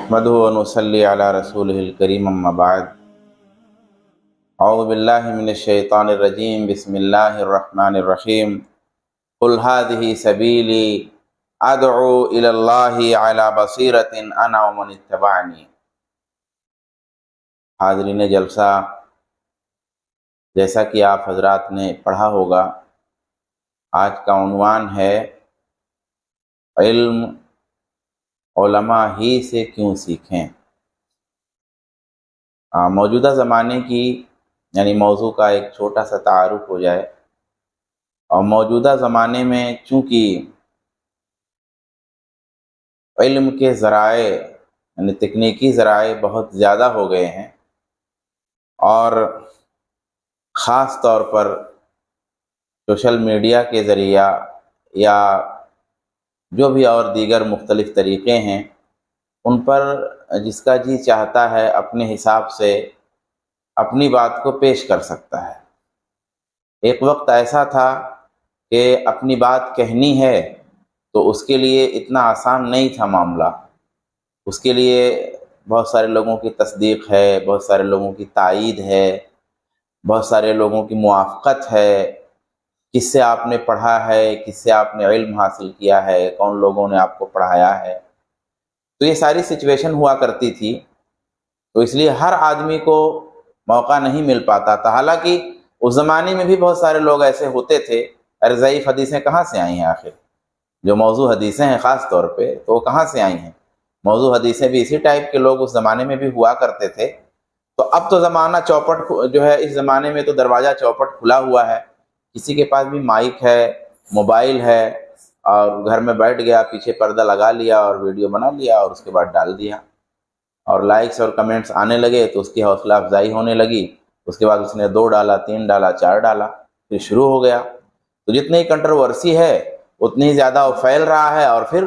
نحمدہ و نصلی علی رسولہ الکریم اما بعد اعوذ باللہ من الشیطان الرجیم بسم اللہ الرحمن الرحیم قل هذه سبیلی ادعو الی اللہ علی بصیرۃ انا ومن اتبعنی۔ حاضرین جلسہ، جیسا کہ آپ حضرات نے پڑھا ہوگا، آج کا عنوان ہے علم علماء ہی سے کیوں سیکھیں۔ موجودہ زمانے کی موضوع کا ایک چھوٹا سا تعارف ہو جائے۔ اور موجودہ زمانے میں چونکہ علم کے ذرائع تکنیکی ذرائع بہت زیادہ ہو گئے ہیں، اور خاص طور پر سوشل میڈیا کے ذریعہ یا جو بھی اور دیگر مختلف طریقے ہیں، ان پر جس کا جی چاہتا ہے اپنے حساب سے اپنی بات کو پیش کر سکتا ہے۔ ایک وقت ایسا تھا کہ اپنی بات کہنی ہے تو اس کے لیے اتنا آسان نہیں تھا معاملہ۔ اس کے لیے بہت سارے لوگوں کی تصدیق ہے، بہت سارے لوگوں کی تائید ہے، بہت سارے لوگوں کی موافقت ہے، کس سے آپ نے پڑھا ہے، کس سے آپ نے علم حاصل کیا ہے، کون لوگوں نے آپ کو پڑھایا ہے۔ تو یہ ساری سچویشن ہوا کرتی تھی، تو اس لیے ہر آدمی کو موقع نہیں مل پاتا تھا۔ حالانکہ اس زمانے میں بھی بہت سارے لوگ ایسے ہوتے تھے، ارے ضعیف حدیثیں کہاں سے آئی ہیں؟ آخر جو موضوع حدیثیں ہیں خاص طور پہ، تو وہ کہاں سے آئی ہیں؟ موضوع حدیثیں بھی اسی ٹائپ کے لوگ اس زمانے میں بھی ہوا کرتے تھے۔ تو اب تو زمانہ چوپٹ جو ہے، اس زمانے میں تو دروازہ چوپٹ کھلا ہوا ہے، کسی کے پاس بھی مائک ہے، موبائل ہے، اور گھر میں بیٹھ گیا، پیچھے پردہ لگا لیا اور ویڈیو بنا لیا اور اس کے بعد ڈال دیا، اور لائکس اور کمنٹس آنے لگے تو اس کی حوصلہ افزائی ہونے لگی۔ اس کے بعد اس نے 2 ڈالا، 3 ڈالا، 4 ڈالا، پھر شروع ہو گیا۔ تو جتنی کنٹروورسی ہے اتنی زیادہ وہ پھیل رہا ہے، اور پھر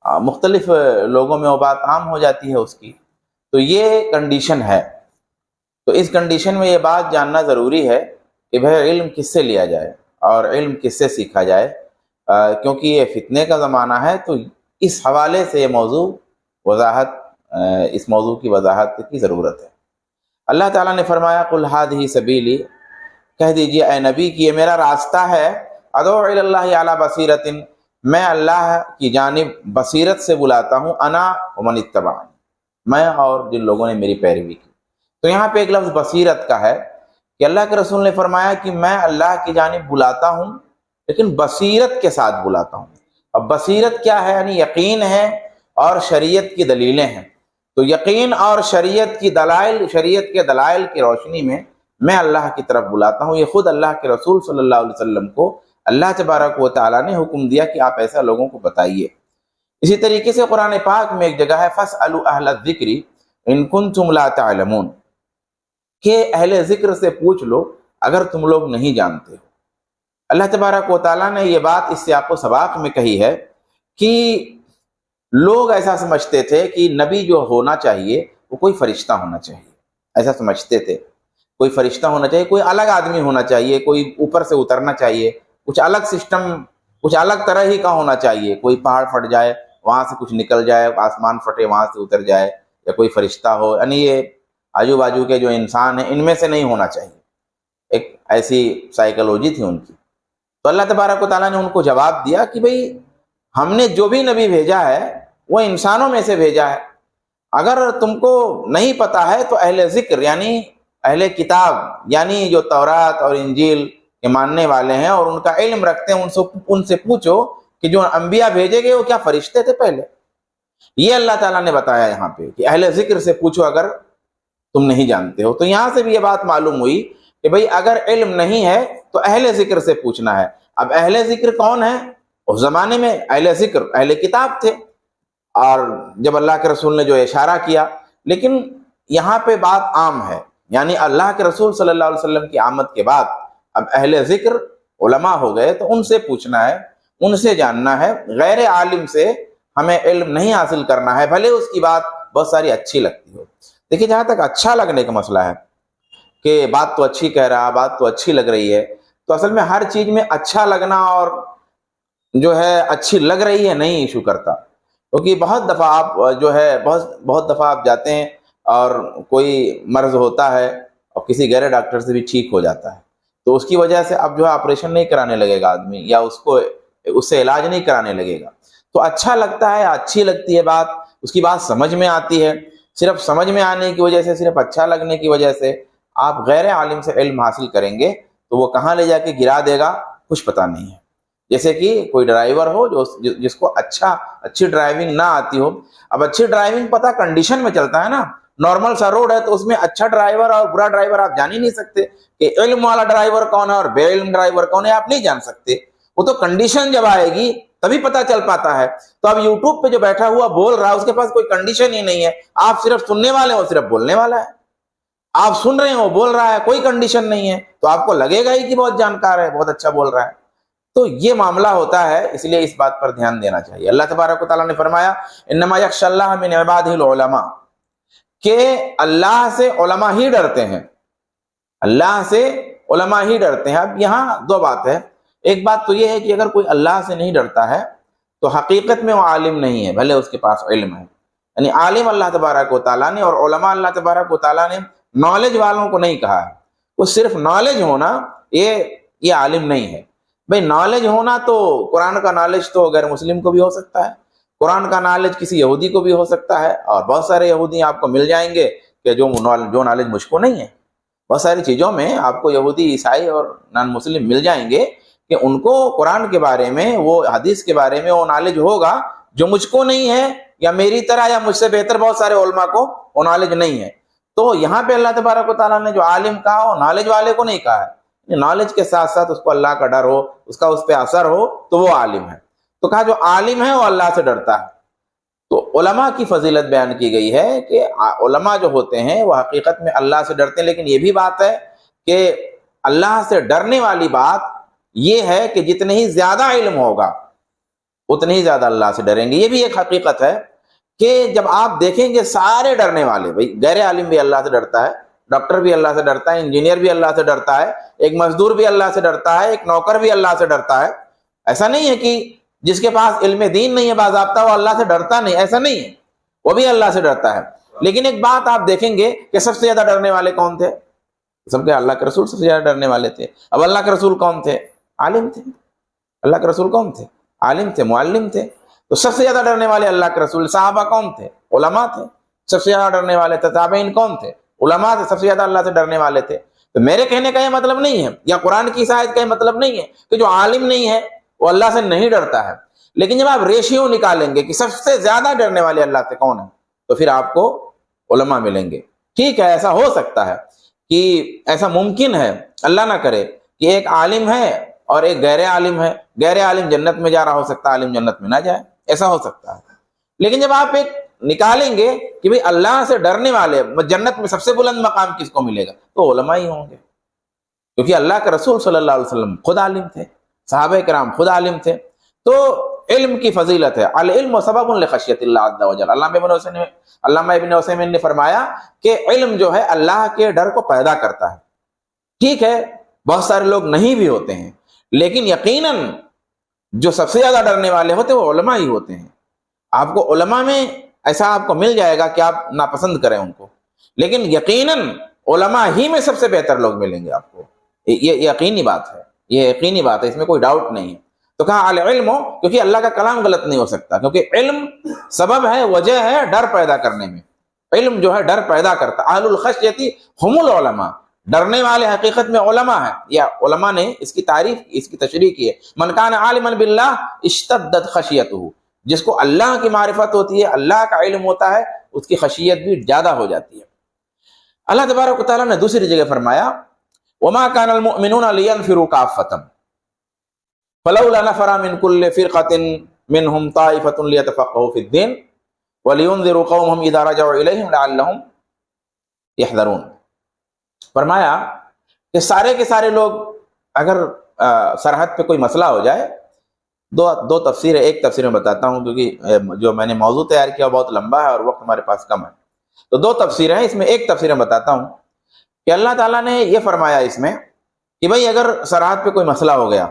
مختلف لوگوں میں وہ بات عام ہو جاتی ہے اس کی۔ تو یہ کنڈیشن ہے۔ تو اس کنڈیشن میں یہ بات جاننا ضروری ہے کہ بھئی علم کس سے لیا جائے اور علم کس سے سیکھا جائے، کیونکہ یہ فتنے کا زمانہ ہے۔ تو اس حوالے سے یہ موضوع اس موضوع کی وضاحت کی ضرورت ہے۔ اللہ تعالیٰ نے فرمایا قل ھذہ سبیلی، کہہ دیجئے اے نبی کہ یہ میرا راستہ ہے، ادعو الی اللہ علی بصیرۃ، میں اللہ کی جانب بصیرت سے بلاتا ہوں، انا ومن اتبعنی، میں اور جن لوگوں نے میری پیروی کی۔ تو یہاں پہ ایک لفظ بصیرت کا ہے کہ اللہ کے رسول نے فرمایا کہ میں اللہ کی جانب بلاتا ہوں، لیکن بصیرت کے ساتھ بلاتا ہوں۔ اب بصیرت کیا ہے؟ یقین ہے اور شریعت کی دلیلیں ہیں۔ تو یقین اور شریعت کی دلائل، شریعت کے دلائل کی روشنی میں اللہ کی طرف بلاتا ہوں۔ یہ خود اللہ کے رسول صلی اللہ علیہ وسلم کو اللہ تبارک و تعالیٰ نے حکم دیا کہ آپ ایسا لوگوں کو بتائیے۔ اسی طریقے سے قرآن پاک میں ایک جگہ ہے فَاسْأَلُوا أَهْلَ الذِّكْرِ إِن كُنتُمْ لَا تَعْلَمُونَ، کہ اہل ذکر سے پوچھ لو اگر تم لوگ نہیں جانتے ہو۔ اللہ تبارک و تعالیٰ نے یہ بات اس سیاق و سباق میں کہی ہے کہ لوگ ایسا سمجھتے تھے کہ نبی جو ہونا چاہیے وہ کوئی فرشتہ ہونا چاہیے، ایسا سمجھتے تھے، کوئی فرشتہ ہونا چاہیے، کوئی الگ آدمی ہونا چاہیے، کوئی اوپر سے اترنا چاہیے، کچھ الگ سسٹم، کچھ الگ طرح ہی کا ہونا چاہیے، کوئی پہاڑ پھٹ جائے وہاں سے کچھ نکل جائے، آسمان پھٹے وہاں سے اتر جائے، یا کوئی فرشتہ ہو، یہ آجو باجو کے جو انسان ہیں ان میں سے نہیں ہونا چاہیے۔ ایک ایسی سائیکالوجی تھی ان کی۔ تو اللہ تبارک و تعالیٰ نے ان کو جواب دیا کہ بھئی ہم نے جو بھی نبی بھیجا ہے وہ انسانوں میں سے بھیجا ہے۔ اگر تم کو نہیں پتا ہے تو اہل ذکر اہل کتاب جو تورات اور انجیل کے ماننے والے ہیں اور ان کا علم رکھتے ہیں، ان سے پوچھو کہ جو انبیاء بھیجے گئے وہ کیا فرشتے تھے پہلے؟ یہ اللہ تعالیٰ نے بتایا یہاں پہ کہ اہل ذکر سے پوچھو اگر تم نہیں جانتے ہو۔ تو یہاں سے بھی یہ بات معلوم ہوئی کہ بھئی اگر علم نہیں ہے تو اہل ذکر سے پوچھنا ہے۔ اب اہل ذکر کون ہے؟ اس زمانے میں اہل ذکر اہل کتاب تھے، اور جب اللہ کے رسول نے جو اشارہ کیا، لیکن یہاں پہ بات عام ہے، اللہ کے رسول صلی اللہ علیہ وسلم کی آمد کے بعد اب اہل ذکر علماء ہو گئے، تو ان سے پوچھنا ہے، ان سے جاننا ہے۔ غیر عالم سے ہمیں علم نہیں حاصل کرنا ہے، بھلے اس کی بات بہت ساری اچھی لگتی ہو۔ دیکھیے، جہاں تک اچھا لگنے کا مسئلہ ہے کہ بات تو اچھی کہہ رہا، بات تو اچھی لگ رہی ہے، تو اصل میں ہر چیز میں اچھا لگنا اور جو ہے اچھی لگ رہی ہے نہیں ایشو کرتا۔ کیونکہ بہت دفعہ آپ جو ہے بہت دفعہ آپ جاتے ہیں اور کوئی مرض ہوتا ہے اور کسی غیر ڈاکٹر سے بھی ٹھیک ہو جاتا ہے، تو اس کی وجہ سے اب جو ہے آپریشن نہیں کرانے لگے گا آدمی، یا اس سے علاج نہیں کرانے لگے گا۔ تو اچھا لگتا ہے، اچھی لگتی ہے بات، اس کی بات سمجھ میں آتی ہے، صرف سمجھ میں آنے کی وجہ سے، صرف اچھا لگنے کی وجہ سے آپ غیر عالم سے علم حاصل کریں گے تو وہ کہاں لے جا کے گرا دے گا کچھ پتہ نہیں ہے۔ جیسے کہ کوئی ڈرائیور ہو جس کو اچھی ڈرائیونگ نہ آتی ہو۔ اب اچھی ڈرائیونگ پتہ کنڈیشن میں چلتا ہے نا، نارمل سا روڈ ہے تو اس میں اچھا ڈرائیور اور برا ڈرائیور آپ جان ہی نہیں سکتے کہ علم والا ڈرائیور کون ہے اور بے علم ڈرائیور کون ہے، آپ نہیں جان سکتے۔ وہ تو کنڈیشن جب آئے گی تبھی پتہ چل پاتا ہے۔ تو اب یوٹیوب پہ جو بیٹھا ہوا بول رہا ہے اس کے پاس کوئی کنڈیشن ہی نہیں ہے، آپ صرف سننے والے ہو، صرف بولنے والا ہے۔ آپ سن رہے ہیں وہ بول رہا ہے، کوئی کنڈیشن نہیں ہے، تو آپ کو لگے گا ہی کہ بہت جانکار ہے، بہت اچھا بول رہا ہے۔ تو یہ معاملہ ہوتا ہے، اس لیے اس بات پر دھیان دینا چاہیے۔ اللہ تبارک و تعالیٰ نے فرمایا انما یخشی اللہ من عبادہ العلماء، کہ اللہ سے علماء ہی ڈرتے ہیں، اللہ سے علماء ہی ڈرتے ہیں۔ اب یہاں دو بات ہے، ایک بات تو یہ ہے کہ اگر کوئی اللہ سے نہیں ڈرتا ہے تو حقیقت میں وہ عالم نہیں ہے، بھلے اس کے پاس علم ہے۔ یعنی عالم اللہ تبارک و تعالیٰ نے اور علماء اللہ تبارک و تعالیٰ نے نالج والوں کو نہیں کہا ہے۔ وہ صرف نالج ہونا یہ عالم نہیں ہے۔ بھئی نالج ہونا تو قرآن کا نالج تو غیر مسلم کو بھی ہو سکتا ہے، قرآن کا نالج کسی یہودی کو بھی ہو سکتا ہے، اور بہت سارے یہودی آپ کو مل جائیں گے کہ جو نالج مجھ کو نہیں ہے۔ بہت ساری چیزوں میں آپ کو یہودی، عیسائی اور نان مسلم مل جائیں گے کہ ان کو قرآن کے بارے میں، وہ حدیث کے بارے میں وہ نالج ہوگا جو مجھ کو نہیں ہے، یا میری طرح یا مجھ سے بہتر بہت سارے علماء کو وہ نالج نہیں ہے۔ تو یہاں پہ اللہ تبارک و تعالیٰ نے جو عالم کہا وہ نالج والے کو نہیں کہا ہے، نالج کے ساتھ ساتھ اس کو اللہ کا ڈر ہو، اس کا اس پہ اثر ہو تو وہ عالم ہے۔ تو کہا جو عالم ہے وہ اللہ سے ڈرتا ہے۔ تو علماء کی فضیلت بیان کی گئی ہے کہ علماء جو ہوتے ہیں وہ حقیقت میں اللہ سے ڈرتے ہیں، لیکن یہ بھی بات ہے کہ اللہ سے ڈرنے والی بات یہ ہے کہ جتنے ہی زیادہ علم ہوگا اتنے ہی زیادہ اللہ سے ڈریں گے۔ یہ بھی ایک حقیقت ہے کہ جب آپ دیکھیں گے سارے ڈرنے والے، بھائی غیر عالم بھی اللہ سے ڈرتا ہے، ڈاکٹر بھی اللہ سے ڈرتا ہے، انجینئر بھی اللہ سے ڈرتا ہے، ایک مزدور بھی اللہ سے ڈرتا ہے، ایک نوکر بھی اللہ سے ڈرتا ہے۔ ایسا نہیں ہے کہ جس کے پاس علم دین نہیں ہے باضابطہ وہ اللہ سے ڈرتا نہیں، ایسا نہیں ہے، وہ بھی اللہ سے ڈرتا ہے۔ لیکن ایک بات آپ دیکھیں گے کہ سب سے زیادہ ڈرنے والے کون تھے؟ سب کے اللہ کے رسول سب سے زیادہ ڈرنے والے تھے۔ اب اللہ کے رسول کون تھے؟ عالم تھے۔ اللہ کے رسول کون تھے؟ عالم تھے، معلم تھے۔ تو سب سے زیادہ ڈرنے والے اللہ کے رسول۔ صحابہ کون تھے؟ علماء تھے۔ سب سے زیادہ ڈرنے والے تابعین کون تھے؟ علماء تھے، سب سے زیادہ اللہ سے ڈرنے والے تھے۔ تو میرے کہنے کا یہ مطلب نہیں ہے، یا قرآن کی اس آیت کا یہ مطلب نہیں ہے کہ جو عالم نہیں ہے وہ اللہ سے نہیں ڈرتا ہے۔ لیکن جب آپ ریشیو نکالیں گے کہ سب سے زیادہ ڈرنے والے اللہ سے کون ہیں تو پھر آپ کو علماء ملیں گے۔ ٹھیک ہے، ایسا ہو سکتا ہے کہ ایسا ممکن ہے، اللہ نہ کرے، کہ ایک عالم ہے اور ایک غیر عالم ہے، غیر عالم جنت میں جا رہا ہو سکتا ہے، عالم جنت میں نہ جائے، ایسا ہو سکتا ہے۔ لیکن جب آپ ایک نکالیں گے کہ بھئی اللہ سے ڈرنے والے جنت میں سب سے بلند مقام کس کو ملے گا تو علماء ہی ہوں گے، کیونکہ اللہ کے رسول صلی اللہ علیہ وسلم خود عالم تھے، صحابہ کرام خود عالم تھے۔ تو علم کی فضیلت ہے، العلم سبب لخشیت اللہ عز وجل۔ علامہ ابن عثیمین نے فرمایا کہ علم جو ہے اللہ کے ڈر کو پیدا کرتا ہے۔ ٹھیک ہے، بہت سارے لوگ نہیں بھی ہوتے ہیں، لیکن یقیناً جو سب سے زیادہ ڈرنے والے ہوتے ہیں وہ علماء ہی ہوتے ہیں۔ آپ کو علماء میں ایسا آپ کو مل جائے گا کہ آپ ناپسند کریں ان کو، لیکن یقیناً علماء ہی میں سب سے بہتر لوگ ملیں گے آپ کو۔ یہ یقینی بات ہے، یہ یقینی بات ہے، اس میں کوئی ڈاؤٹ نہیں ہے۔ تو کہا العلم، کیونکہ اللہ کا کلام غلط نہیں ہو سکتا، کیونکہ علم سبب ہے، وجہ ہے ڈر پیدا کرنے میں۔ علم جو ہے ڈر پیدا کرتا۔ اہل الخشیتی ہم العلماء، ڈرنے والے حقیقت میں علماء ہیں۔ یا علماء نے اس کی تعریف، اس کی تشریح کی ہے، من کان عالما باللہ اشتدت خشیتہ، جس کو اللہ کی معرفت ہوتی ہے، اللہ کا علم ہوتا ہے، اس کی خشیت بھی زیادہ ہو جاتی ہے۔ اللہ تبارک و تعالیٰ نے دوسری جگہ فرمایا وما كان المؤمنون لينفروا كافة فلولا نفر من كل فرقة منهم طائفة ليتفقهوا في الدين ولينذروا قومهم اذا رجعوا اليهم لعلهم يحذرون۔ فرمایا کہ سارے کے سارے لوگ اگر سرحد پہ کوئی مسئلہ ہو جائے، دو تفسیر ہے، ایک تفسیر میں بتاتا ہوں کیونکہ جو میں نے موضوع تیار کیا بہت لمبا ہے اور وقت ہمارے پاس کم ہے، تو دو تفسیر ہیں، اس میں ایک تفسیر میں بتاتا ہوں کہ اللہ تعالیٰ نے یہ فرمایا اس میں کہ بھئی اگر سرحد پہ کوئی مسئلہ ہو گیا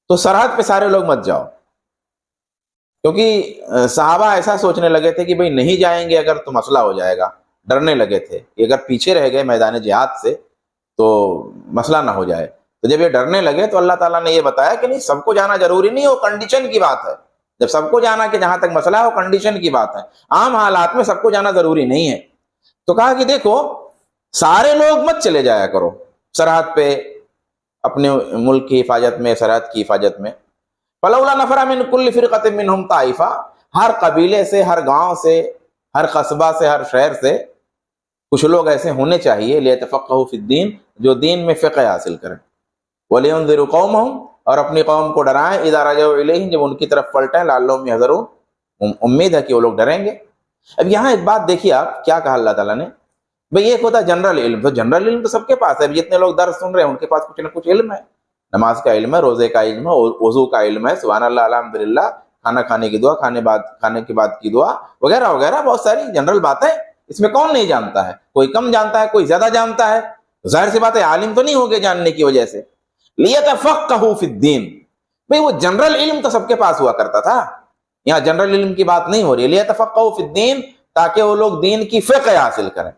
تو سرحد پہ سارے لوگ مت جاؤ، کیونکہ صحابہ ایسا سوچنے لگے تھے کہ بھئی نہیں جائیں گے اگر تو مسئلہ ہو جائے گا، ڈرنے لگے تھے کہ اگر پیچھے رہ گئے میدان جہاد سے تو مسئلہ نہ ہو جائے. تو جب یہ ڈرنے لگے تو اللہ تعالیٰ نے یہ بتایا کہ نہیں، سب کو جانا ضروری نہیں، وہ کنڈیشن کی بات ہے. جب سب کو جانا کہ جہاں تک مسئلہ ہے وہ کنڈیشن کی بات ہے، عام حالات میں سب کو جانا ضروری نہیں ہے. تو کہا کہ دیکھو سارے لوگ مت چلے جایا کرو سرحد پہ اپنے ملک کی حفاظت میں، سرحد کی حفاظت میں. فلولا نفر من کل فرقۃ منہم طائفہ، ہر قبیلے سے، ہر گاؤں سے، ہر قصبہ سے، ہر شہر سے کچھ لوگ ایسے ہونے چاہیے لیتفقہوا فی الدین، جو دین میں فقہ حاصل کریں. ولینذروا قومہم، اور اپنی قوم کو ڈرائیں، اذا رجعوا الیہم، جب ان کی طرف پلٹیں، لعلہم یحذرون، امید ہے کہ وہ لوگ ڈریں گے. اب یہاں ایک بات دیکھیے آپ، کیا کہا اللہ تعالیٰ نے؟ بھئی ایک ہوتا ہے جنرل علم، تو جنرل علم تو سب کے پاس ہے، جتنے لوگ درس سن رہے ہیں ان کے پاس کچھ نہ کچھ علم ہے. نماز کا علم ہے، روزے کا علم ہے، وضو کا علم ہے، سبحان اللہ الحمدللہ، کھانا کھانے کی دعا، کھانے کے بعد کی دعا وغیرہ وغیرہ، بہت ساری جنرل باتیں. اس میں کون نہیں جانتا ہے؟ کوئی کم جانتا ہے، کوئی زیادہ جانتا ہے. ظاہر سی بات ہے عالم تو نہیں ہوگے جاننے کی وجہ سے. لیتفقہوا فی الدین، بھئی وہ جنرل علم تو سب کے پاس ہوا کرتا تھا، یہاں جنرل علم کی بات نہیں ہو رہی ہے. لیتفقہوا فی الدین، تاکہ وہ لوگ دین کی فقہ حاصل کریں،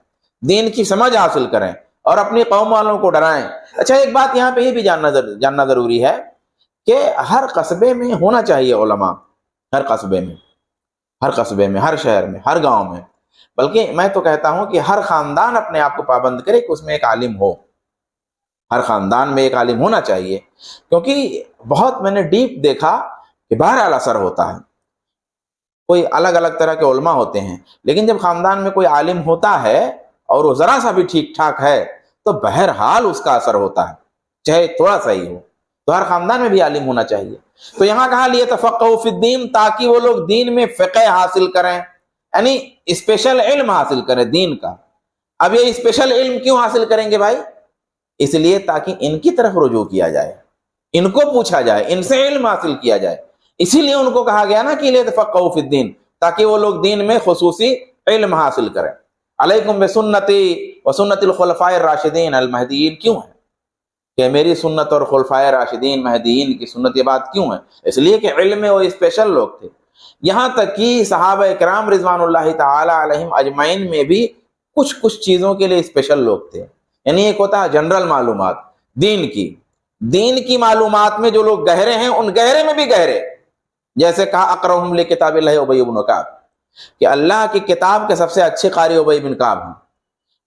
دین کی سمجھ حاصل کریں اور اپنی قوم والوں کو ڈرائیں. اچھا ایک بات یہاں پہ یہ بھی جاننا ضروری ہے کہ ہر قصبے میں ہونا چاہیے علماء، ہر قصبے میں، ہر شہر میں، ہر گاؤں میں. بلکہ میں تو کہتا ہوں کہ ہر خاندان اپنے آپ کو پابند کرے کہ اس میں ایک عالم ہو، ہر خاندان میں ایک عالم ہونا چاہیے. کیونکہ بہت میں نے ڈیپ دیکھا کہ بہرحال اثر ہوتا ہے. کوئی الگ الگ طرح کے علماء ہوتے ہیں، لیکن جب خاندان میں کوئی عالم ہوتا ہے اور وہ ذرا سا بھی ٹھیک ٹھاک ہے تو بہرحال اس کا اثر ہوتا ہے، چاہے تھوڑا سا ہی ہو. تو ہر خاندان میں بھی عالم ہونا چاہیے. تو یہاں کہا لیتفقہوا فی الدین، تاکہ وہ لوگ دین میں فقہ حاصل کریں، یعنی اسپیشل علم حاصل کریں دین کا. اب یہ اسپیشل علم کیوں حاصل کریں گے بھائی؟ اس لیے تاکہ ان کی طرف رجوع کیا جائے، ان کو پوچھا جائے، ان سے علم حاصل کیا جائے. اسی لیے ان کو کہا گیا نا کہ لیتفقہوا فی الدین، تاکہ وہ لوگ دین میں خصوصی علم حاصل کریں. علیکم بسنتی وسنت الخلفاء الراشدین المہدیین، کیوں ہے کہ میری سنت اور خلفائے راشدین مہدیین کی سنت، یہ بات کیوں ہے؟ اس لیے کہ علم میں وہ اسپیشل لوگ تھے. یہاں تک کہ صحابہ کرام رضوان اللہ تعالی علیہم اجمعین میں بھی کچھ چیزوں کے لیے اسپیشل لوگ تھے. یعنی ایک ہوتا ہے جنرل معلومات دین کی معلومات میں جو لوگ گہرے ہیں، ان گہرے میں بھی گہرے. جیسے کہا اقرؤہم لکتاب اللہ ابی بن کعب، کہ اللہ کی کتاب کے سب سے اچھے قاری ابی بن کعب ہیں.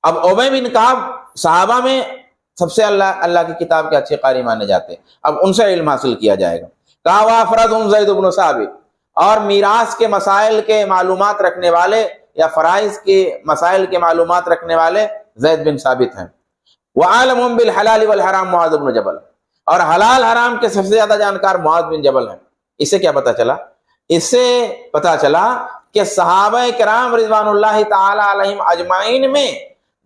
اب ابی بن کعب صحابہ میں سب سے اللہ کی کتاب کے اچھے قاری مانے جاتے ہیں. اب ان سے علم حاصل کیا جائے گا. کہا وافرادہم زید بن ثابت، اور میراث کے مسائل کے معلومات رکھنے والے یا فرائض کے مسائل کے معلومات رکھنے والے زید بن ثابت ہیں. وعالمہم بالحلال والحرام معاذ بن جبل، اور حلال حرام کے سب سے زیادہ جانکار معاذ بن جبل ہیں. اس سے کیا پتا چلا؟ اس سے پتا چلا کہ صحابہ کرام رضوان اللہ تعالی علیہم اجمعین میں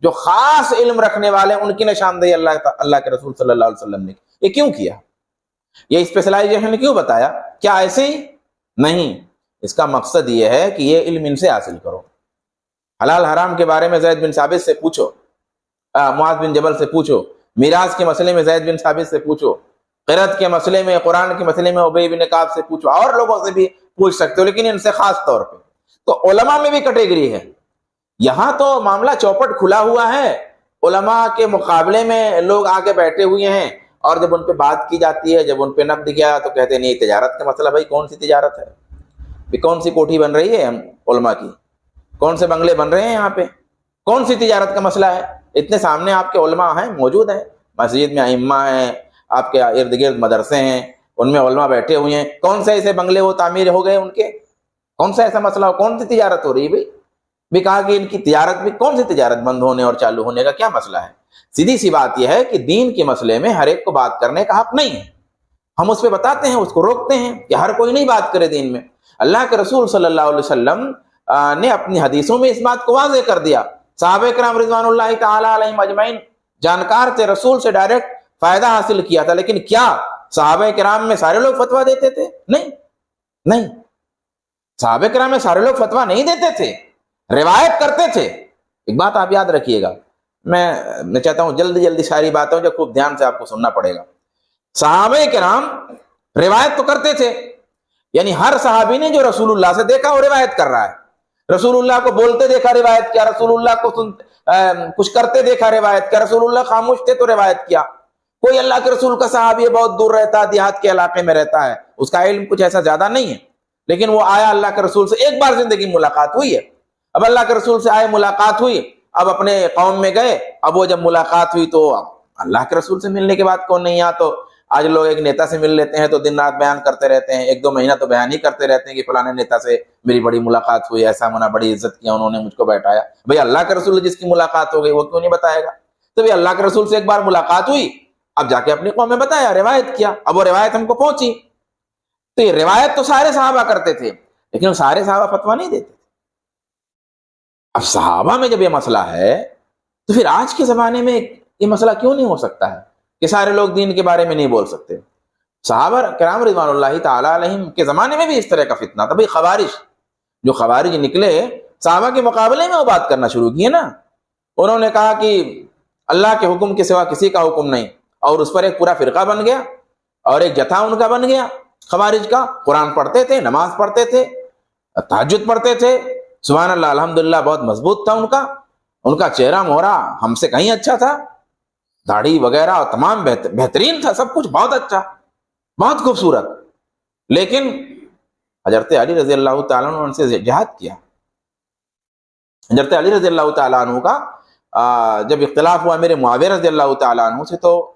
جو خاص علم رکھنے والے، ان کی نشاندہی اللہ کے رسول صلی اللہ علیہ وسلم نے یہ کیوں کیا؟ یہ اسپیشلائزیشن کیوں بتایا؟ کیا ایسے ہی نہیں، اس کا مقصد یہ ہے کہ یہ علم ان سے حاصل کرو. حلال حرام کے بارے میں زید بن ثابت سے پوچھو، معاذ بن جبل سے پوچھو. میراث کے مسئلے میں زید بن ثابت سے پوچھو. قرأت کے مسئلے میں، قرآن کے مسئلے میں ابی بن کعب سے پوچھو. اور لوگوں سے بھی پوچھ سکتے ہو، لیکن ان سے خاص طور پہ. تو علماء میں بھی کیٹیگری ہے. یہاں تو معاملہ چوپٹ کھلا ہوا ہے، علماء کے مقابلے میں لوگ آگے بیٹھے ہوئے ہیں، اور جب ان پہ بات کی جاتی ہے، جب ان پہ نقد کیا تو کہتے ہیں نہیں تجارت کا مسئلہ. بھائی کون سی تجارت ہے؟ کون سی کوٹھی بن رہی ہے علماء کی؟ کون سے بنگلے بن رہے ہیں یہاں پہ؟ کون سی تجارت کا مسئلہ ہے؟ اتنے سامنے آپ کے علماء ہیں، موجود ہیں، مسجد میں ائمہ ہیں، آپ کے ارد گرد مدرسے ہیں، ان میں علماء بیٹھے ہوئے ہیں. کون سے ایسے بنگلے وہ تعمیر ہو گئے ان کے؟ کون سا ایسا مسئلہ ہو؟ کون سی تجارت ہو رہی ہے بھائی؟ بھی کہا کہ ان کی تجارت بھی، کون سی تجارت بند ہونے اور چالو ہونے کا کیا مسئلہ ہے؟ سیدھی سی بات یہ ہے کہ دین کے مسئلے میں ہر ایک کو بات کرنے کا حق نہیں ہے. ہم اس پہ بتاتے ہیں، اس کو روکتے ہیں کہ ہر کوئی نہیں بات کرے دین میں. اللہ کے رسول صلی اللہ علیہ وسلم نے اپنی حدیثوں میں اس بات کو واضح کر دیا. صحابہ کرام رضوان اللہ تعالی علیہم اجمعین جانکار تھے، رسول سے ڈائریکٹ فائدہ حاصل کیا تھا. لیکن کیا صحابہ کرام میں سارے لوگ فتویٰ دیتے تھے؟ نہیں، صحابہ کرام میں سارے لوگ فتویٰ نہیں دیتے تھے، روایت کرتے تھے. ایک بات آپ یاد رکھیے گا، میں چاہتا ہوں جلدی ساری باتیں جو خوب دھیان سے آپ کو سننا پڑے گا. صحابہ کرام روایت تو کرتے تھے، یعنی ہر صحابی نے جو رسول اللہ سے دیکھا وہ روایت کر رہا ہے، رسول اللہ کو بولتے دیکھا روایت کیا، رسول اللہ کو کچھ کرتے دیکھا روایت کیا، رسول اللہ خاموش تھے تو روایت کیا۔ کوئی اللہ کے رسول کا صحابی بہت دور رہتا ہے، دیہات کے علاقے میں رہتا ہے، اس کا علم کچھ ایسا زیادہ نہیں ہے، لیکن وہ آیا اللہ کے رسول سے، ایک بار زندگی میں ملاقات ہوئی ہے، اب اللہ کے رسول سے آئے، ملاقات ہوئی، اب اپنے قوم میں گئے، اب وہ جب ملاقات ہوئی تو اللہ کے رسول سے ملنے کے بعد کون نہیں آیا؟ تو آج لوگ ایک نیتا سے مل لیتے ہیں تو دن رات بیان کرتے رہتے ہیں، ایک دو مہینہ تو بیان ہی کرتے رہتے ہیں کہ فلانے نیتا سے میری بڑی ملاقات ہوئی، ایسا ہونا، بڑی عزت کیا انہوں نے، مجھ کو بیٹھایا۔ بھئی اللہ کے رسول جس کی ملاقات ہو گئی وہ کیوں نہیں بتائے گا؟ تو بھئی اللہ کے رسول سے ایک بار ملاقات ہوئی، اب جا کے اپنی قوم میں بتایا، روایت کیا، اب وہ روایت ہم کو پہنچی۔ تو یہ روایت تو سارے صحابہ کرتے تھے، لیکن سارے صحابہ فتویٰ نہیں دیتے۔ اب صحابہ میں جب یہ مسئلہ ہے تو پھر آج کے زمانے میں یہ مسئلہ کیوں نہیں ہو سکتا ہے کہ سارے لوگ دین کے بارے میں نہیں بول سکتے؟ صحابہ کرام رضوان اللہ تعالی علیہم کے زمانے میں بھی اس طرح کا فتنہ تھا۔ بھئی خوارج، جو خوارج نکلے صحابہ کے مقابلے میں وہ بات کرنا شروع کیے نا، انہوں نے کہا کہ اللہ کے حکم کے سوا کسی کا حکم نہیں، اور اس پر ایک پورا فرقہ بن گیا اور ایک جتھا ان کا بن گیا خوارج کا۔ قرآن پڑھتے تھے، نماز پڑھتے تھے، تہجد پڑھتے تھے، سبحان اللہ الحمدللہ، بہت مضبوط تھا ان کا چہرہ مہرہ ہم سے کہیں اچھا تھا، داڑھی وغیرہ اور تمام بہترین تھا، سب کچھ بہت اچھا، بہت خوبصورت۔ لیکن حضرت علی رضی اللہ تعالیٰ عنہ نے ان سے جہاد کیا۔ حضرت علی رضی اللہ تعالیٰ عنہ کا جب اختلاف ہوا میرے معاویہ رضی اللہ تعالیٰ عنہ سے، تو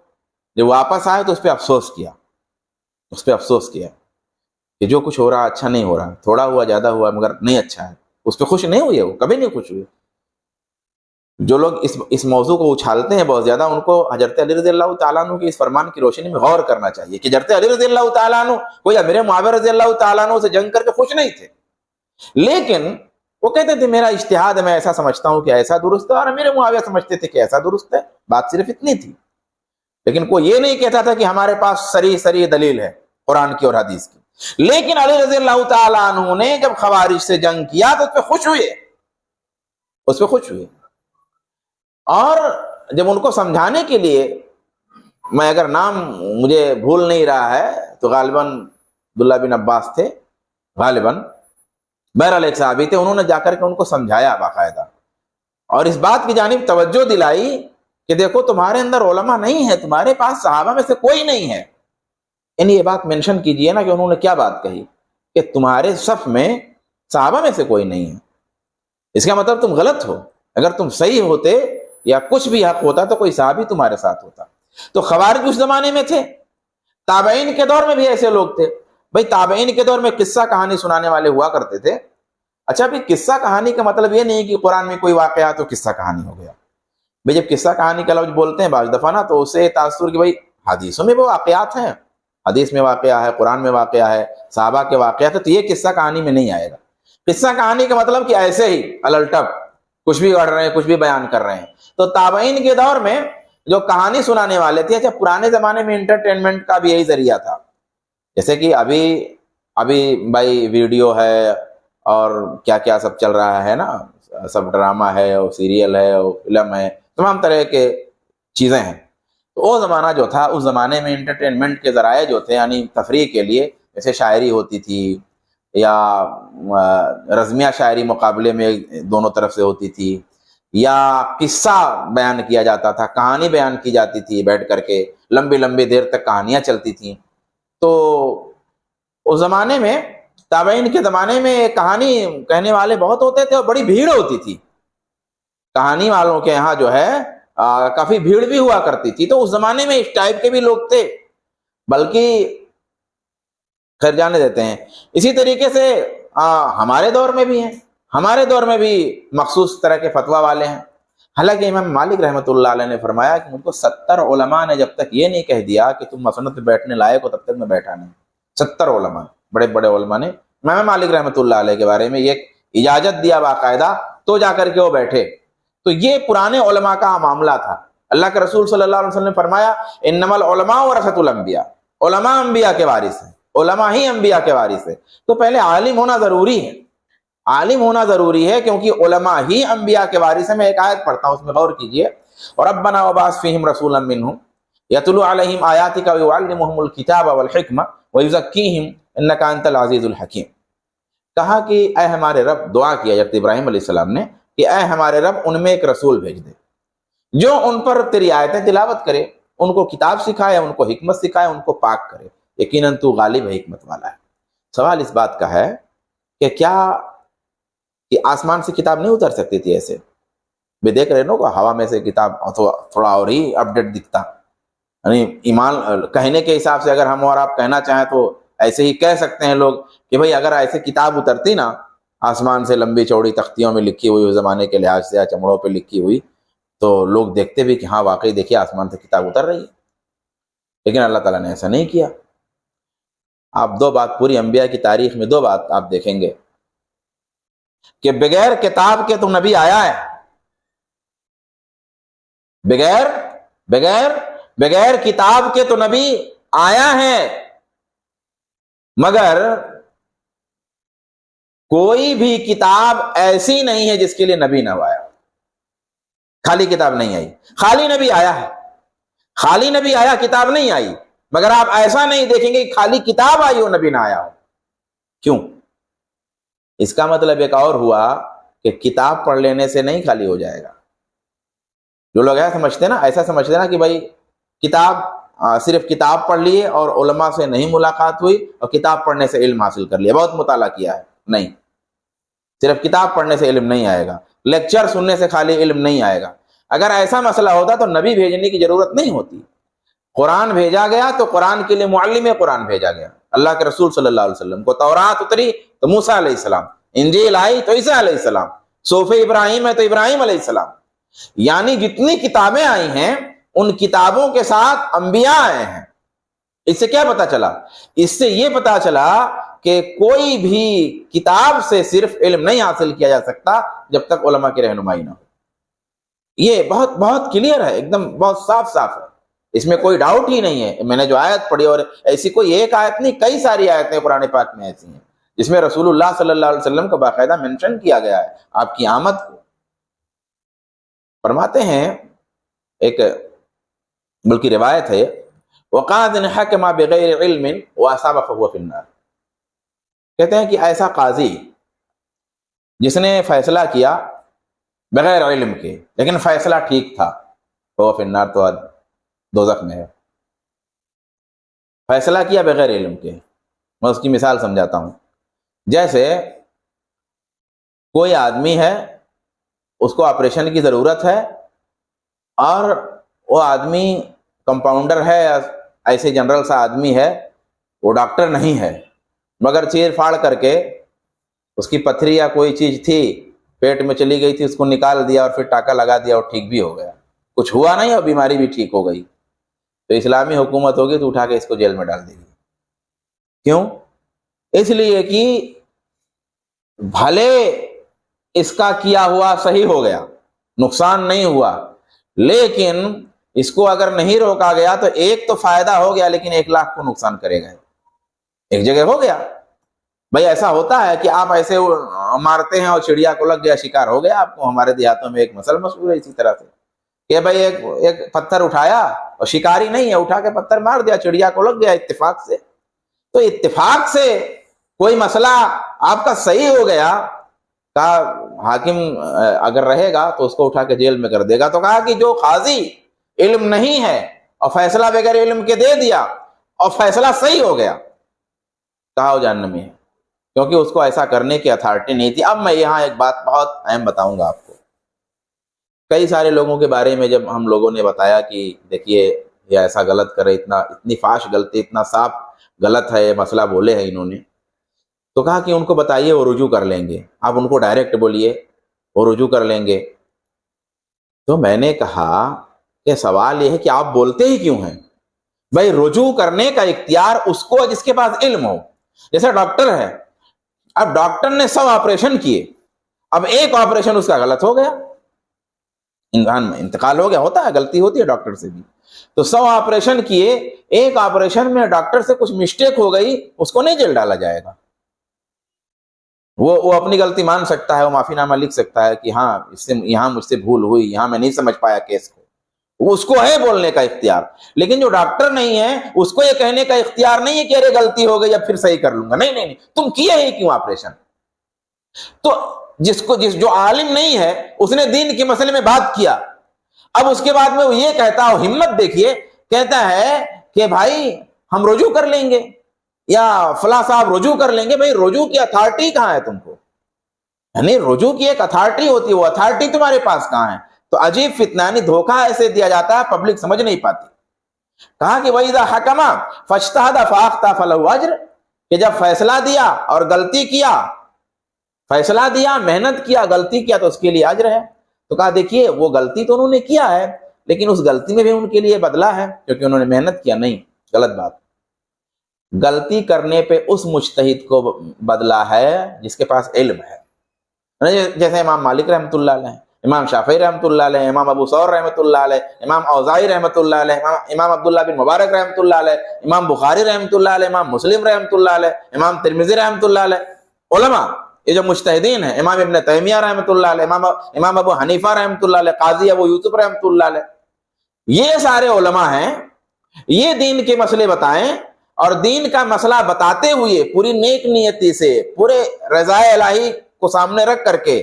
جب واپس آئے تو اس پہ افسوس کیا کہ جو کچھ ہو رہا اچھا نہیں ہو رہا، تھوڑا ہوا زیادہ ہوا مگر نہیں اچھا ہے، اس پہ خوش نہیں ہوئے، وہ کبھی نہیں خوش ہوئے۔ جو لوگ اس موضوع کو اچھالتے ہیں بہت زیادہ، ان کو حضرت علی رضی اللہ تعالیٰ عنہ کی اس فرمان کی روشنی میں غور کرنا چاہیے کہ حضرت علی رضی اللہ تعالیٰ عنہ کوئی امیر معاویہ رضی اللہ تعالیٰ عنہ سے جنگ کر کے خوش نہیں تھے، لیکن وہ کہتے تھے میرا اجتہاد ہے، میں ایسا سمجھتا ہوں کہ ایسا درست ہے، اور امیر معاویہ سمجھتے تھے کہ ایسا درست ہے، بات صرف اتنی تھی۔ لیکن کوئی یہ نہیں کہتا تھا کہ ہمارے پاس صریح دلیل ہے قرآن کی اور حدیث کی۔ لیکن علی رضی اللہ تعالیٰ عنہ نے جب خوارج سے جنگ کیا تو اس پہ خوش ہوئے، اور جب ان کو سمجھانے کے لیے، میں اگر نام مجھے بھول نہیں رہا ہے تو غالباً عبداللہ بن عباس تھے، غالباً، بہرحال ایک صحابی تھے، انہوں نے جا کر کے ان کو سمجھایا باقاعدہ، اور اس بات کی جانب توجہ دلائی کہ دیکھو تمہارے اندر علماء نہیں ہے، تمہارے پاس صحابہ میں سے کوئی نہیں ہے۔ یعنی یہ بات مینشن کیجئے نا کہ انہوں نے کیا بات کہی کہ تمہارے صف میں صحابہ میں سے کوئی نہیں ہے، اس کا مطلب تم غلط ہو، اگر تم صحیح ہوتے یا کچھ بھی حق ہوتا تو کوئی صحابی تمہارے ساتھ ہوتا۔ تو خوارج اس زمانے میں تھے، تابعین کے دور میں بھی ایسے لوگ تھے۔ بھئی تابعین کے دور میں قصہ کہانی سنانے والے ہوا کرتے تھے۔ اچھا بھی قصہ کہانی کا مطلب یہ نہیں کہ قرآن میں کوئی واقعہ تو قصہ کہانی ہو گیا۔ بھئی جب قصہ کہانی کا لفظ بولتے ہیں بعض دفعہ نا تو اسے تاثر کہ بھئی حدیثوں میں وہ واقعات ہیں، حدیث میں واقعہ ہے، قرآن میں واقعہ ہے، صحابہ کے واقعات ہے، تو یہ قصہ کہانی میں نہیں آئے گا۔ قصہ کہانی کا مطلب کہ ایسے ہی الٹپ کچھ بھی پڑھ رہے ہیں، کچھ بھی بیان کر رہے ہیں۔ تو تابعین کے دور میں جو کہانی سنانے والے تھے، اچھا پرانے زمانے میں انٹرٹینمنٹ کا بھی یہی ذریعہ تھا، جیسے کہ ابھی بھائی ویڈیو ہے اور کیا کیا سب چل رہا ہے نا، سب ڈرامہ ہے اور سیریل ہے اور فلم ہے، تمام طرح کے چیزیں ہیں۔ تو وہ زمانہ جو تھا، اس زمانے میں انٹرٹینمنٹ کے ذرائع جو تھے، یعنی تفریح کے لیے، جیسے شاعری ہوتی تھی یا رزمیہ شاعری مقابلے میں دونوں طرف سے ہوتی تھی، یا قصہ بیان کیا جاتا تھا، کہانی بیان کی جاتی تھی بیٹھ کر کے، لمبی لمبی دیر تک کہانیاں چلتی تھیں۔ تو اس زمانے میں، تابعین کے زمانے میں کہانی کہنے والے بہت ہوتے تھے اور بڑی بھیڑ ہوتی تھی، کہانی والوں کے یہاں جو ہے کافی بھیڑ بھی ہوا کرتی تھی۔ تو اس زمانے میں اس ٹائپ کے بھی لوگ تھے، بلکہ خیر جانے دیتے ہیں۔ اسی طریقے سے ہمارے دور میں بھی ہیں، ہمارے دور میں بھی مخصوص طرح کے فتویٰ والے ہیں۔ حالانکہ امام مالک رحمۃ اللہ علیہ نے فرمایا کہ مجھ کو 70 علماء نے جب تک یہ نہیں کہہ دیا کہ تم مسند پہ بیٹھنے لائق ہو، تب تک میں بیٹھا نہیں۔ 70 علماء، بڑے بڑے علماء نے امام مالک رحمۃ اللہ علیہ کے بارے میں یہ اجازت دیا باقاعدہ، تو جا کر کے وہ بیٹھے۔ تو یہ پرانے علماء کا معاملہ تھا۔ اللہ کے رسول صلی اللہ علیہ وسلم نے فرمایا انما العلماء ورثۃ الانبیاء، علماء انبیاء کے وارث ہیں، علماء ہی انبیاء کے وارث ہیں۔ تو پہلے عالم ہونا ضروری ہے، عالم ہونا ضروری ہے، کیونکہ علماء ہی انبیاء کے وارث ہیں۔ میں ایک آیت پڑھتا ہوں، اس میں غور کیجئے، ربنا وبعث فیہم رسولا منہم یتلو علیہم آیاتک ویعلمہم الکتاب والحکمہ ویزکیہم انکا انت العزیز الحکیم. کہا کہ اے ہمارے رب، دعا کیا حضرت ابراہیم علیہ السلام نے کہ اے ہمارے رب ان میں ایک رسول بھیج دے جو ان پر تیری آیتیں تلاوت کرے، ان کو کتاب سکھائے، ان کو حکمت سکھائے، ان کو پاک کرے، یقیناً تو غالب ہے، حکمت والا ہے. سوال اس بات کا ہے کہ کیا کہ آسمان سے کتاب نہیں اتر سکتی تھی ایسے؟ بھی دیکھ رہے نا ہوا میں سے کتاب تھوڑا اور ہی اپڈیٹ دکھتا. یعنی ایمان کہنے کے حساب سے اگر ہم اور آپ کہنا چاہیں تو ایسے ہی کہہ سکتے ہیں لوگ کہ بھئی اگر ایسے کتاب اترتی نا آسمان سے، لمبی چوڑی تختیوں میں لکھی ہوئی، اس زمانے کے لحاظ سے یا چمڑوں پہ لکھی ہوئی، تو لوگ دیکھتے بھی کہ ہاں واقعی دیکھیے آسمان سے کتاب اتر رہی ہے. لیکن اللہ تعالیٰ نے ایسا نہیں کیا. آپ دو بات پوری انبیاء کی تاریخ میں، دو بات آپ دیکھیں گے کہ بغیر کتاب کے تو نبی آیا ہے، بغیر کتاب کے تو نبی آیا ہے، مگر کوئی بھی کتاب ایسی نہیں ہے جس کے لیے نبی نہ آیا. خالی کتاب نہیں آئی، خالی نبی آیا ہے، خالی نبی آیا، کتاب نہیں آئی. مگر آپ ایسا نہیں دیکھیں گے کہ خالی کتاب آئی ہو نبی نہ آیا ہو. کیوں؟ اس کا مطلب ایک اور ہوا کہ کتاب پڑھ لینے سے نہیں خالی ہو جائے گا. جو لوگ ایسا سمجھتے نا کہ بھائی کتاب صرف کتاب پڑھ لیے اور علماء سے نہیں ملاقات ہوئی اور کتاب پڑھنے سے علم حاصل کر لیا، بہت مطالعہ کیا ہے. نہیں، صرف کتاب پڑھنے سے علم نہیں آئے گا، لیکچر سننے سے خالی علم نہیں آئے گا. اگر ایسا مسئلہ ہوتا تو نبی بھیجنے کی ضرورت نہیں ہوتی. قرآن بھیجا گیا تو قرآن کے لیے معلم قرآن بھیجا گیا. اللہ کے رسول صلی اللہ علیہ وسلم کو تورات اتری تو موسیٰ علیہ السلام، انجیل آئی تو عیسیٰ علیہ السلام، صحف ابراہیم ہے تو ابراہیم علیہ السلام. یعنی جتنی کتابیں آئی ہیں ان کتابوں کے ساتھ انبیاء آئے ہیں. اس سے کیا پتا چلا؟ اس سے یہ پتا چلا کہ کوئی بھی کتاب سے صرف علم نہیں حاصل کیا جا سکتا جب تک علماء کی رہنمائی نہ ہو. یہ بہت بہت کلیئر ہے، ایک دم بہت صاف صاف ہے، اس میں کوئی ڈاؤٹ ہی نہیں ہے. میں نے جو آیت پڑھی، اور ایسی کوئی ایک آیت نہیں، کئی ساری آیتیں قرآن پاک میں ایسی ہیں جس میں رسول اللہ صلی اللہ علیہ وسلم کو باقاعدہ منشن کیا گیا ہے آپ کی آمد کو. فرماتے ہیں، ایک بلکہ روایت ہے، وقاض حکم بغیر علم واصاب فهو في النار. کہتے ہیں کہ ایسا قاضی جس نے فیصلہ کیا بغیر علم کے لیکن فیصلہ ٹھیک تھا، فهو في النار، تو دوزخ میں ہے. فیصلہ کیا بغیر علم کے. میں اس کی مثال سمجھاتا ہوں. جیسے کوئی آدمی ہے، اس کو آپریشن کی ضرورت ہے، اور وہ آدمی کمپاؤنڈر ہے، ایسے جنرل سا آدمی ہے، وہ ڈاکٹر نہیں ہے، مگر چیر پھاڑ کر کے اس کی پتھری یا کوئی چیز تھی پیٹ میں چلی گئی تھی، اس کو نکال دیا اور پھر ٹاکا لگا دیا اور ٹھیک بھی ہو گیا. کچھ ہوا نہیں اور بیماری بھی ٹھیک ہو گئی. تو اسلامی حکومت ہوگی تو اٹھا کے اس کو جیل میں ڈال دے گی. کیوں؟ اس لیے کہ بھلے اس کا کیا ہوا صحیح ہو گیا، نقصان نہیں ہوا، لیکن اس کو اگر نہیں روکا گیا تو ایک تو فائدہ ہو گیا لیکن 1,00,000 کو نقصان کرے گا. ایک جگہ ہو گیا. بھائی ایسا ہوتا ہے کہ آپ ایسے مارتے ہیں اور چڑیا کو لگ گیا، شکار ہو گیا آپ کو. ہمارے دیہاتوں میں ایک مسئلہ مشہور ہے اسی طرح سے کہ بھائی ایک پتھر اٹھایا اور شکاری نہیں ہے، اٹھا کے پتھر مار دیا، چڑیا کو لگ گیا اتفاق سے. تو اتفاق سے کوئی مسئلہ آپ کا صحیح ہو گیا، کہا حاکم اگر رہے گا تو اس کو اٹھا کے جیل میں کر دے گا. تو کہا کہ جو قاضی علم نہیں ہے اور فیصلہ بغیر علم کے دے دیا اور فیصلہ صحیح ہو گیا، کہا وہ جہنم میں ہے، کیونکہ اس کو ایسا کرنے کی اتھارٹی نہیں تھی. اب میں یہاں ایک بات بہت اہم بتاؤں گا آپ کو. کئی سارے لوگوں کے بارے میں جب ہم لوگوں نے بتایا کہ دیکھیے یہ ایسا غلط کرے، اتنی فاش غلطی، اتنا صاف غلط ہے یہ مسئلہ بولے ہیں انہوں نے، تو کہا کہ ان کو بتائیے وہ رجوع کر لیں گے. آپ ان کو ڈائریکٹ بولیے وہ رجوع کر لیں گے. تو میں نے کہا کہ سوال یہ ہے کہ آپ بولتے ہی کیوں ہیں؟ بھائی رجوع کرنے کا اختیار اس کو جس کے پاس علم ہو. جیسے ڈاکٹر ہے، اب ڈاکٹر نے 100 آپریشن کیے، اب ایک آپریشن اس کا غلط ہو گیا، انسان میں انتقال ہو گیا، ہوتا ہے، غلطی ہوتی ہے ڈاکٹر سے بھی. تو 100 آپریشن کیے، ایک آپریشن میں ڈاکٹر سے کچھ مسٹیک ہو گئی، اس کو نہیں جیل ڈالا جائے گا. وہ اپنی غلطی مان سکتا ہے، وہ معافی نامہ لکھ سکتا ہے کہ ہاں اس سے یہاں مجھ سے بھول ہوئی، یہاں میں نہیں سمجھ پایا کیس کو. اس کو ہے بولنے کا اختیار، لیکن جو ڈاکٹر نہیں ہے اس کو یہ کہنے کا اختیار نہیں ہے کہ ارے غلطی ہو گئی اب پھر صحیح کر لوں گا، نہیں نہیں نہیں، تم کیے ہی کیوں آپریشن؟ تو جو عالم نہیں ہے اس نے دین کے مسئلے میں بات کیا، اب اس کے بعد میں وہ یہ کہتا ہے، ہمت دیکھیے، کہتا ہے کہ بھائی ہم رجوع کر لیں گے یا فلاں صاحب رجوع کر لیں گے۔ بھائی رجوع کی اتھارٹی کہاں ہے تم کو؟ یعنی رجوع کی ایک اتھارٹی ہوتی ہے، وہ اتھارٹی تمہارے پاس کہاں ہے؟ تو عجیب فتنہ، یعنی دھوکہ ایسے دیا جاتا ہے پبلک سمجھ نہیں پاتی۔ کہا کہ وَإِذَا حَكَمَ فَاجْتَهَدَ فَأَخْطَأَ فَلَهُ أَجْرٌ، کہ جب فیصلہ دیا اور غلطی کیا، فیصلہ دیا، محنت کیا، غلطی کیا تو اس کے لیے اجر ہے۔ تو کہا دیکھیے وہ غلطی تو انہوں نے کیا ہے لیکن اس غلطی میں بھی ان کے لیے بدلہ ہے کیونکہ انہوں نے محنت کیا۔ نہیں، غلط بات۔ غلطی کرنے پہ اس مجتہد کو بدلہ ہے جس کے پاس علم ہے، جیسے امام مالک رحمۃ اللہ علیہ، امام شافعی رحمۃ اللہ علیہ، امام ابو ثور رحمۃ اللہ علیہ، امام اوزاعی رحمۃ اللہ علیہ، امام عبداللہ بن مبارک رحمۃ اللہ علیہ، امام بخاری رحمۃ اللہ علیہ، امام مسلم رحمۃ اللہ علیہ، امام ترمذی رحمۃ اللہ علیہ، علماء یہ جو مجتہدین ہیں، امام ابن تیمیہ رحمۃ اللہ علیہ، امام ابو حنیفہ رحمۃ اللہ علیہ، قاضی ابو یوسف رحمۃ اللہ علیہ، یہ سارے علماء ہیں، یہ دین کے مسئلے بتائیں اور دین کا مسئلہ بتاتے ہوئے پوری نیک نیتی سے، پورے رضائے الہی کو سامنے رکھ کر کے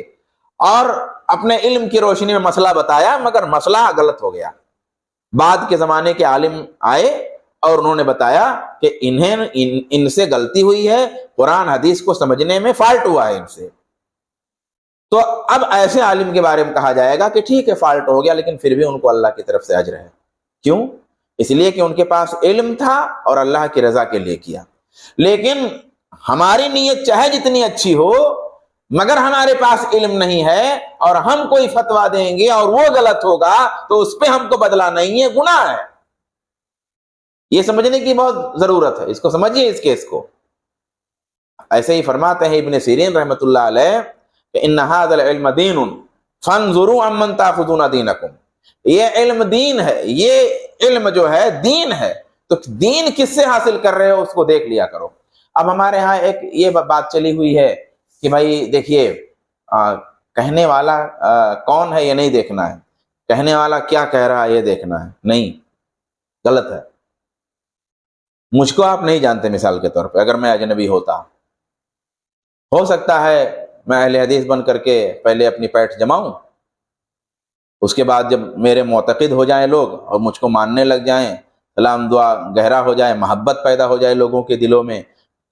اور اپنے علم کی روشنی میں مسئلہ بتایا، مگر مسئلہ غلط ہو گیا۔ بعد کے زمانے کے عالم آئے اور انہوں نے بتایا کہ ان سے غلطی ہوئی ہے، قرآن حدیث کو سمجھنے میں فالٹ ہوا ہے ان سے۔ تو اب ایسے عالم کے بارے میں کہا جائے گا کہ ٹھیک ہے فالٹ ہو گیا لیکن پھر بھی ان کو اللہ کی طرف سے اجر ہے۔ کیوں؟ اس لیے کہ ان کے پاس علم تھا اور اللہ کی رضا کے لیے کیا۔ لیکن ہماری نیت چاہے جتنی اچھی ہو مگر ہمارے پاس علم نہیں ہے اور ہم کوئی فتویٰ دیں گے اور وہ غلط ہوگا تو اس پہ ہم کو بدلہ نہیں ہے، گناہ ہے۔ یہ سمجھنے کی بہت ضرورت ہے، اس کو سمجھیے اس کیس کو۔ ایسے ہی فرماتے ہیں ابن سیرین رحمۃ اللہ علیہ کہ ان ھذا العلم دین فانظروا عمن تاخذون دینکم، یہ علم دین ہے، یہ علم جو ہے دین ہے، تو دین کس سے حاصل کر رہے ہو اس کو دیکھ لیا کرو۔ اب ہمارے ہاں ایک یہ بات چلی ہوئی ہے کہ بھائی دیکھیے کہنے والا کون ہے یہ نہیں دیکھنا ہے، کہنے والا کیا کہہ رہا ہے یہ دیکھنا ہے۔ نہیں، غلط ہے۔ مجھ کو آپ نہیں جانتے، مثال کے طور پہ اگر میں اجنبی ہوتا، ہو سکتا ہے میں اہل حدیث بن کر کے پہلے اپنی پیٹھ جماؤں، اس کے بعد جب میرے معتقد ہو جائیں لوگ اور مجھ کو ماننے لگ جائیں، سلام دعا گہرا ہو جائے، محبت پیدا ہو جائے لوگوں کے دلوں میں،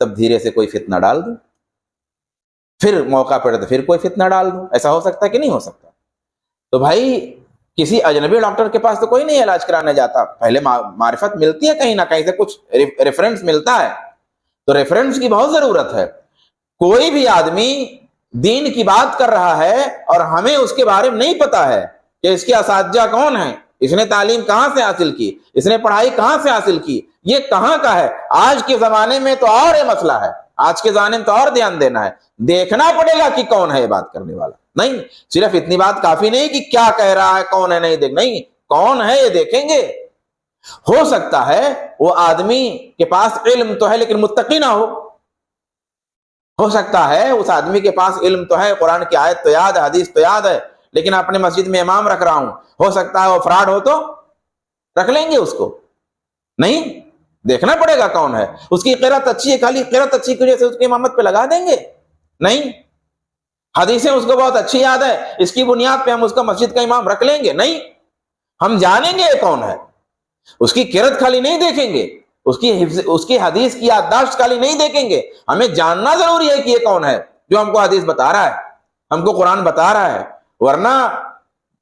تب دھیرے سے کوئی فتنہ ڈال دوں، پھر موقع پڑے تو پھر کوئی فتنہ ڈال دوں۔ ایسا ہو سکتا ہے کہ نہیں ہو سکتا؟ تو بھائی کسی اجنبی ڈاکٹر کے پاس تو کوئی نہیں علاج کرانے جاتا، پہلے معرفت ملتی ہے کہیں نہ کہیں سے، کچھ ریفرنس ملتا ہے، تو ریفرنس کی بہت ضرورت ہے۔ کوئی بھی آدمی دین کی بات کر رہا ہے اور ہمیں اس کے بارے میں نہیں پتا ہے کہ اس کے اساتذہ کون ہیں، اس نے تعلیم کہاں سے حاصل کی، اس نے پڑھائی کہاں سے حاصل کی، یہ کہاں کا ہے۔ آج کے زمانے میں تو اور یہ مسئلہ ہے، آج کے زمانے میں تو اور دھیان دینا ہے، دیکھنا پڑے گا کہ کون ہے یہ بات کرنے والا۔ نہیں صرف اتنی بات کافی نہیں کہ کیا کہہ رہا ہے، کون ہے نہیں دیکھ، نہیں، کون ہے یہ دیکھیں گے۔ ہو سکتا ہے وہ آدمی کے پاس علم تو ہے لیکن متقی نہ ہو سکتا ہے اس آدمی کے پاس علم تو ہے، قرآن کی آیت تو یاد ہے، حدیث تو یاد ہے، لیکن اپنے مسجد میں امام رکھ رہا ہوں، ہو سکتا ہے وہ فراڈ ہو تو رکھ لیں گے اس کو۔ نہیں، دیکھنا پڑے گا کون ہے۔ اس کی قرأت اچھی ہے، خالی قرأت اچھی کی وجہ سے اس کی امامت پہ لگا دیں گے؟ نہیں۔ حدیثیں اس کو بہت اچھی یاد ہے، اس کی بنیاد پہ ہم اس کا مسجد کا امام رکھ لیں گے؟ نہیں، ہم جانیں گے کون ہے۔ اس کی قرأت خالی نہیں دیکھیں گے، اس کی حدیث کی یادداشت خالی نہیں دیکھیں گے، ہمیں جاننا ضروری ہے کہ یہ کون ہے جو ہم کو حدیث بتا رہا ہے، ہم کو قرآن بتا رہا ہے، ورنہ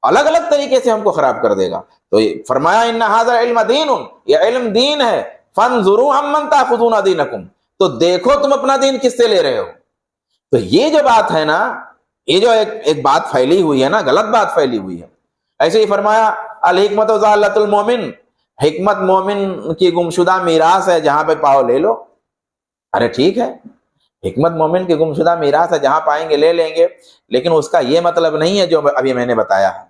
الگ الگ طریقے سے ہم کو خراب کر دے گا۔ تو فرمایا ان ھذا العلم دین، یہ علم دین ہے، فانظروا عمن تاخذون دینکم، تو دیکھو تم اپنا دین کس سے لے رہے ہو۔ تو یہ جو بات ہے نا، یہ جو ایک بات پھیلی ہوئی ہے نا، غلط بات پھیلی ہوئی ہے۔ ایسے ہی فرمایا الحکمت ضالۃ المومن، حکمت مومن کی گمشدہ میراث ہے، جہاں پہ پاؤ لے لو۔ ارے ٹھیک ہے، حکمت مومن کی گمشدہ میراث ہے، جہاں پائیں گے لے لیں گے، لیکن اس کا یہ مطلب نہیں ہے جو ابھی میں نے بتایا ہے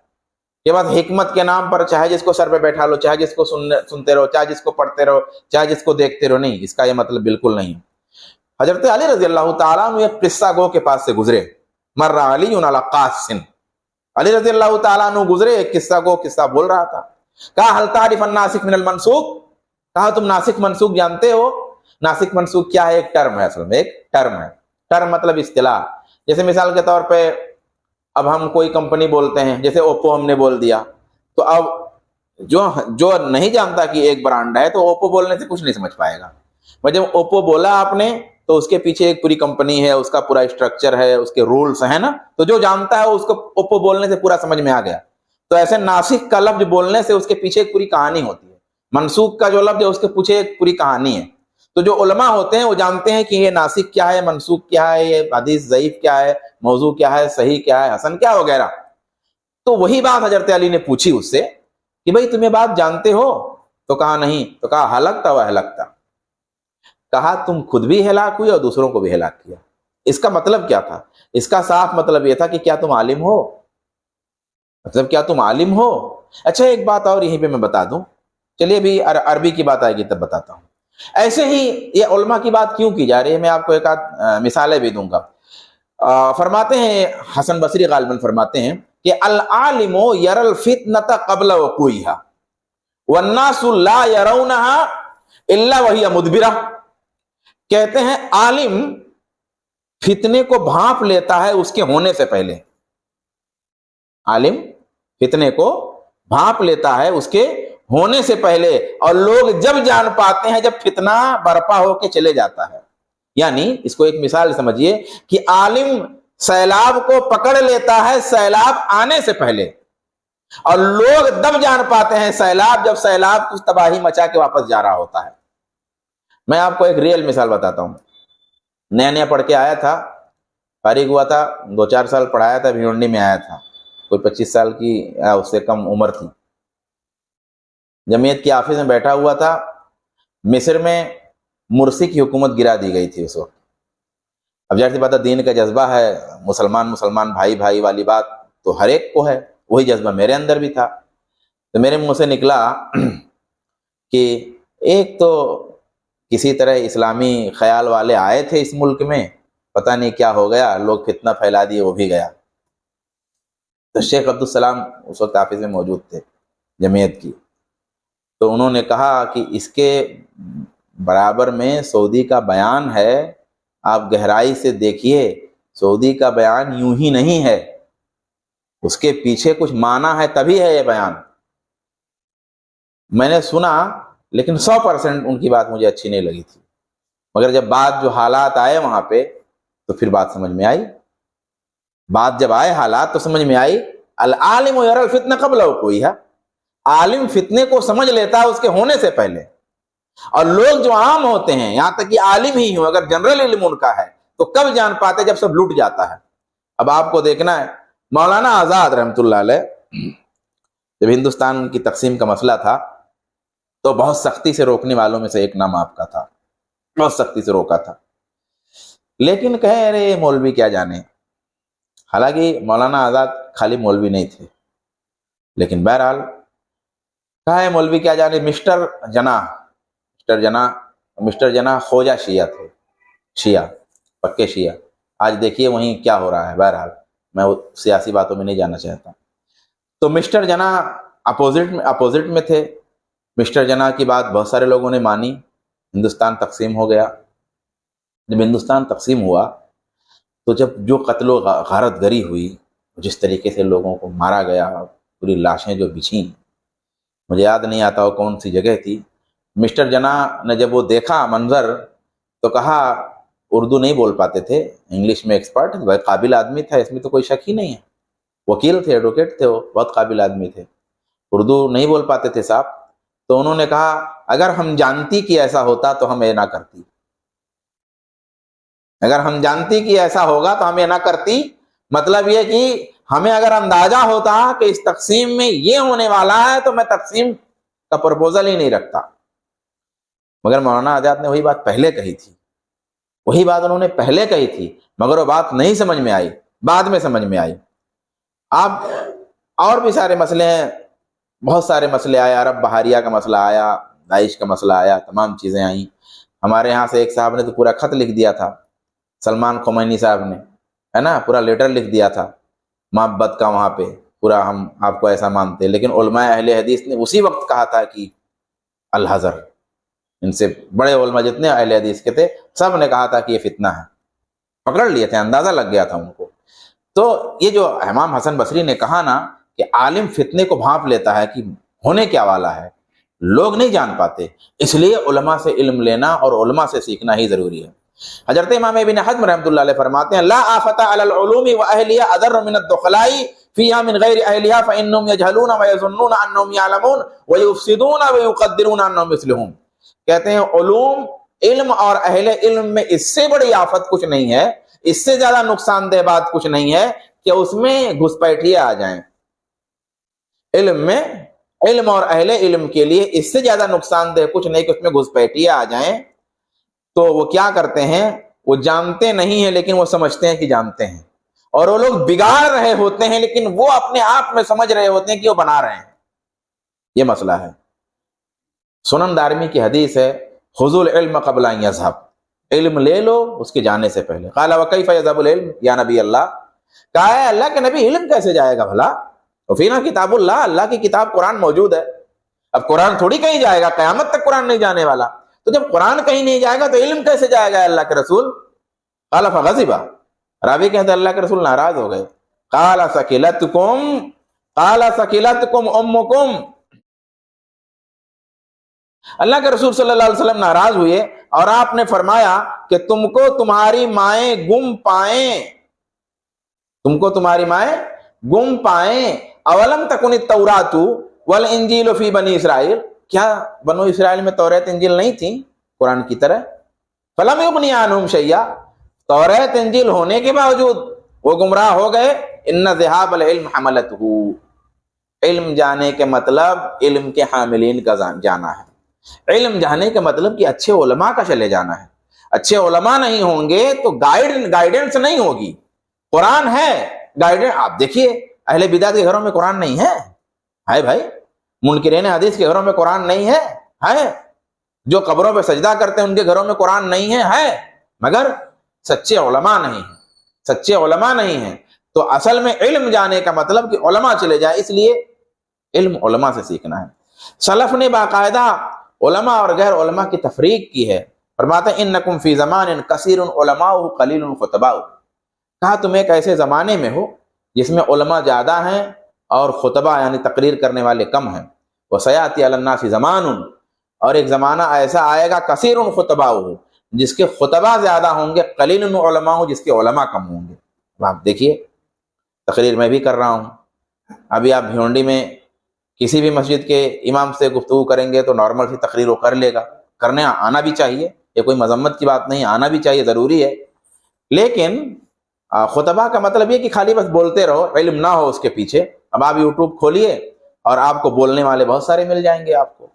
کہ بس حکمت کے نام پر چاہے جس کو سر پہ بیٹھا لو، چاہے جس کو سنتے رہو، چاہے جس کو پڑھتے رہو، چاہے جس کو دیکھتے رہو۔ نہیں، اس کا یہ مطلب بالکل نہیں ہے۔ حضرت علی رضی اللہ تعالیٰ عنہ ایک قصہ گو کے پاس سے گزرے، مر علی علی رضی اللہ تعالیٰ عنہ گزرے، ایک قصہ گو قصہ بول رہا تھا۔ کہا حل تعرف الناسخ من المنسوخ، کہا تم ناسخ منسوخ جانتے ہو؟ ناسخ منسوخ کیا ہے؟ ایک ٹرم ہے، اصل میں ایک ٹرم ہے. ٹرم مطلب اصطلاح. جیسے مثال کے طور پہ اب ہم کوئی کمپنی بولتے ہیں، جیسے اوپو ہم نے بول دیا، تو اب جو نہیں جانتا کہ ایک برانڈ ہے تو اوپو بولنے سے کچھ نہیں سمجھ پائے گا. جب اوپو بولا آپ نے تو اس کے پیچھے ایک پوری کمپنی ہے، اس کا پورا اسٹرکچر ہے، اس کے رولز ہیں نا، تو جو جانتا ہے اس کو اوپو بولنے سے پورا سمجھ میں آ گیا. تو ایسے ناسخ کا لفظ بولنے سے اس کے پیچھے ایک پوری کہانی ہوتی ہے. منسوخ کا جو لفظ ہے اس کے پیچھے ایک پوری کہانی ہے. تو جو علماء ہوتے ہیں وہ جانتے ہیں کہ یہ ناسخ کیا ہے، منسوخ کیا ہے، یہ حدیث ضعیف کیا ہے، موضوع کیا ہے، صحیح کیا ہے، حسن کیا وغیرہ. تو وہی بات حضرت علی نے پوچھی اس سے کہ بھئی تم یہ بات جانتے ہو؟ تو کہا نہیں. تو کہا ہلکتا و ہلکتا، کہا تم خود بھی ہلاک ہوئے اور دوسروں کو بھی ہلاک کیا. اس کا مطلب کیا تھا؟ اس کا صاف مطلب یہ تھا کہ کیا تم عالم ہو؟ مطلب کیا تم عالم ہو؟ اچھا ایک بات اور یہیں پہ میں بتا دوں، چلیے ابھی عربی کی بات آئے گی تب بتاتا ہوں. ایسے ہی یہ علماء کی بات کیوں کی جا رہی ہے، میں آپ کو ایک آدھ مثالیں بھی دوں گا. فرماتے ہیں حسن بصری غالباً فرماتے ہیں کہ العالم یری الفتنۃ قبل وقوعها والناس لا يرونها الا وهي مدبرہ. کہتے ہیں عالم فتنے کو بھانپ لیتا ہے اس کے ہونے سے پہلے. عالم فتنے کو بھانپ لیتا ہے اس کے ہونے سے پہلے، اور لوگ جب جان پاتے ہیں جب فتنہ برپا ہو کے چلے جاتا ہے. یعنی اس کو ایک مثال سمجھیے کہ عالم سیلاب کو پکڑ لیتا ہے سیلاب آنے سے پہلے، اور لوگ تب جان پاتے ہیں سیلاب جب سیلاب کچھ تباہی مچا کے واپس جا رہا ہوتا ہے. میں آپ کو ایک ریئل مثال بتاتا ہوں. نیا نیا پڑھ کے آیا تھا، فارغ ہوا تھا، 2-4 سال پڑھایا تھا، بھیونڈی میں آیا تھا، کوئی 25 سال کی اس سے کم عمر تھی. جمعیت کی آفس میں بیٹھا ہوا تھا. مصر میں مرسی کی حکومت گرا دی گئی تھی اس وقت. اب ظاہر سی بات ہے دین کا جذبہ ہے، مسلمان بھائی بھائی والی بات تو ہر ایک کو ہے، وہی جذبہ میرے اندر بھی تھا. تو میرے منہ سے نکلا کہ ایک تو کسی طرح اسلامی خیال والے آئے تھے اس ملک میں، پتہ نہیں کیا ہو گیا، لوگ فتنہ پھیلا دیے، وہ بھی گیا. تو شیخ عبدالسلام اس وقت آفس میں موجود تھے جمعیت کی. تو انہوں نے کہا کہ اس کے برابر میں سعودی کا بیان ہے، آپ گہرائی سے دیکھیے، سعودی کا بیان یوں ہی نہیں ہے، اس کے پیچھے کچھ معنی ہے تبھی ہے یہ بیان. میں نے سنا لیکن 100% ان کی بات مجھے اچھی نہیں لگی تھی، مگر جب بات جو حالات آئے وہاں پہ تو پھر بات سمجھ میں آئی. بات جب آئے حالات تو سمجھ میں آئی. العالم یری الفتنہ قبل وقوعها، عالم فتنے کو سمجھ لیتا ہے اس کے ہونے سے پہلے، اور لوگ جو عام ہوتے ہیں، یہاں تک کہ عالم ہی ہوں اگر جنرل علم ان کا ہے تو کب جان پاتے؟ جب سب لٹ جاتا ہے. اب آپ کو دیکھنا ہے مولانا آزاد رحمۃ اللہ علیہ جب ہندوستان کی تقسیم کا مسئلہ تھا تو بہت سختی سے روکنے والوں میں سے ایک نام آپ کا تھا، بہت سختی سے روکا تھا. لیکن کہے ارے مولوی کیا جانے. حالانکہ مولانا آزاد خالی مولوی نہیں تھے، لیکن بہرحال کہا ہے مولوی کیا جانے. مسٹر جناح خوجہ شیعہ تھے، شیعہ، پکے شیعہ. آج دیکھیے وہیں کیا ہو رہا ہے. بہرحال میں سیاسی باتوں میں نہیں جانا چاہتا. تو مسٹر جناح اپوزٹ میں تھے. مسٹر جناح کی بات بہت سارے لوگوں نے مانی. ہندوستان تقسیم ہو گیا. جب ہندوستان تقسیم ہوا تو جب جو قتل و غارت گری ہوئی، جس طریقے سے لوگوں کو مارا گیا، پوری لاشیں جو بچھیں، مجھے یاد نہیں آتا وہ کون سی جگہ تھی. مسٹر جناح نے جب وہ دیکھا منظر تو کہا، اردو نہیں بول پاتے تھے، انگلش میں ایکسپرٹ، بہت قابل آدمی تھا، اس میں تو کوئی شک ہی نہیں ہے، وکیل تھے، ایڈوکیٹ تھے، وہ بہت قابل آدمی تھے، اردو نہیں بول پاتے تھے صاحب. تو انہوں نے کہا اگر ہم جانتی کہ ایسا ہوتا تو ہم یہ نہ کرتی. اگر ہم جانتی کہ ایسا ہوگا تو ہم یہ نہ کرتی. مطلب یہ کہ ہمیں اگر اندازہ ہوتا کہ اس تقسیم میں یہ ہونے والا ہے تو میں تقسیم کا پرپوزل ہی نہیں رکھتا. مگر مولانا آزاد نے وہی بات پہلے کہی تھی، وہی بات انہوں نے پہلے کہی تھی، مگر وہ بات نہیں سمجھ میں آئی، بعد میں سمجھ میں آئی. آپ اور بھی سارے مسئلے ہیں، بہت سارے مسئلے آئے. عرب بحاریہ کا مسئلہ آیا، داعش کا مسئلہ آیا، تمام چیزیں آئیں. ہمارے یہاں سے ایک صاحب نے تو پورا خط لکھ دیا تھا، سلمان خمینی صاحب نے، ہے نا، پورا لیٹر لکھ دیا تھا محبت کا وہاں پہ پورا ہم آپ کو ایسا مانتے ہیں، لیکن علماء اہل حدیث نے اسی وقت کہا تھا کہ الحذر، ان سے بڑے علماء جتنے اہل حدیث کے تھے سب نے کہا تھا کہ یہ فتنہ ہے، پکڑ لیے تھے، اندازہ لگ گیا تھا ان کو۔ تو یہ جو امام حسن بصری نے کہا نا کہ عالم فتنے کو بھانپ لیتا ہے کہ ہونے کیا والا ہے، لوگ نہیں جان پاتے، اس لیے علماء سے علم لینا اور علماء سے سیکھنا ہی ضروری ہے۔ حضرت امام ابن حزم رحمۃ اللہ علیہ فرماتے ہیں لا آفت علی العلوم واہلیہ اضر من الدخلاء فیہا من غیر اہلیہ فانہم یجہلون ویظنون انہم یعلمون ویفسدون ویقدرون انہم یصلحون۔ کہتے ہیں علوم، علم اور اہل علم میں اس سے بڑی آفت کچھ نہیں ہے، اس سے زیادہ نقصان دہ بات کچھ نہیں ہے کہ اس میں گھسپیٹھیاں آ جائیں۔ علم میں، علم اور اہل علم کے لیے اس سے زیادہ نقصان دہ کچھ نہیں کہ اس میں گھسپیٹھیاں آ جائیں۔ تو وہ کیا کرتے ہیں، وہ جانتے نہیں ہیں لیکن وہ سمجھتے ہیں کہ جانتے ہیں، اور وہ لوگ بگاڑ رہے ہوتے ہیں لیکن وہ اپنے آپ میں سمجھ رہے ہوتے ہیں کہ وہ بنا رہے ہیں۔ یہ مسئلہ ہے۔ سنن دارمی کی حدیث ہے خذوا العلم قبل ان یذهب، علم لے لو اس کے جانے سے پہلے۔ قال وکیف یذهب العلم یا نبی اللہ، کہا ہے اللہ کے نبی علم کیسے جائے گا بھلا، وفینا کتاب اللہ، اللہ کی کتاب قرآن موجود ہے۔ اب قرآن تھوڑی کہیں جائے گا، قیامت تک قرآن نہیں جانے والا، تو جب قرآن کہیں نہیں جائے گا تو علم کیسے جائے گا اللہ کے رسول۔ قال فغضب، راوی کہتے ہیں اللہ کے رسول ناراض ہو گئے۔ قال ثقلتکم امکم، اللہ کے رسول صلی اللہ علیہ وسلم ناراض ہوئے اور آپ نے فرمایا کہ تم کو تمہاری مائیں گم پائیں، تم کو تمہاری مائیں گم پائیں۔ اولم تکن التوراۃ والانجیل فی بنی اسرائیل، کیا بنو اسرائیل میں توریت انجیل نہیں تھی قرآن کی طرح؟ فلم یغنی عنہم شیئا، توریت انجیل ہونے کے باوجود وہ گمراہ ہو گئے۔ ان ذہاب العلم حملتہ، علم جانے کے مطلب علم کے حاملین کا جانا ہے۔ علم جانے کا مطلب کہ اچھے علماء کا چلے جانا ہے۔ اچھے علماء نہیں ہوں گے تو گائیڈنس نہیں ہوگی۔ قرآن ہے گائیڈنس، آپ دیکھیے اہل بدعت کے گھروں میں قرآن نہیں ہے بھائی، منکرین حدیث کے گھروں میں قرآن نہیں ہے، جو قبروں پہ سجدہ کرتے ہیں ان کے گھروں میں قرآن نہیں ہے، مگر سچے علماء نہیں ہیں، سچے علماء نہیں ہیں۔ تو اصل میں علم جانے کا مطلب کہ علماء چلے جائے، اس لیے علم علماء سے سیکھنا ہے۔ سلف نے باقاعدہ علماء اور غیر علماء کی تفریق کی ہے۔ فرماتے ہیں انکم فی زمان کثیر علماء قلیل خطباء، کہا تم ایک ایسے زمانے میں ہو جس میں علماء زیادہ ہیں اور خطبہ یعنی تقریر کرنے والے کم ہیں۔ وسیاتی علی الناس زمان، اور ایک زمانہ ایسا آئے گا کثیر خطباء، جس کے خطبہ زیادہ ہوں گے، قلیل علماء، جس کے علماء کم ہوں گے۔ آپ دیکھیے تقریر میں بھی کر رہا ہوں، ابھی آپ بھیونڈی میں کسی بھی مسجد کے امام سے گفتگو کریں گے تو نارمل سی تقریر وہ کر لے گا، کرنے آنا بھی چاہیے، یہ کوئی مذمت کی بات نہیں، آنا بھی چاہیے، ضروری ہے۔ لیکن خطبہ کا مطلب یہ کہ خالی بس بولتے رہو، علم نہ ہو اس کے پیچھے۔ اب آپ یوٹیوب کھولیے اور آپ کو بولنے والے بہت سارے مل جائیں گے، آپ کو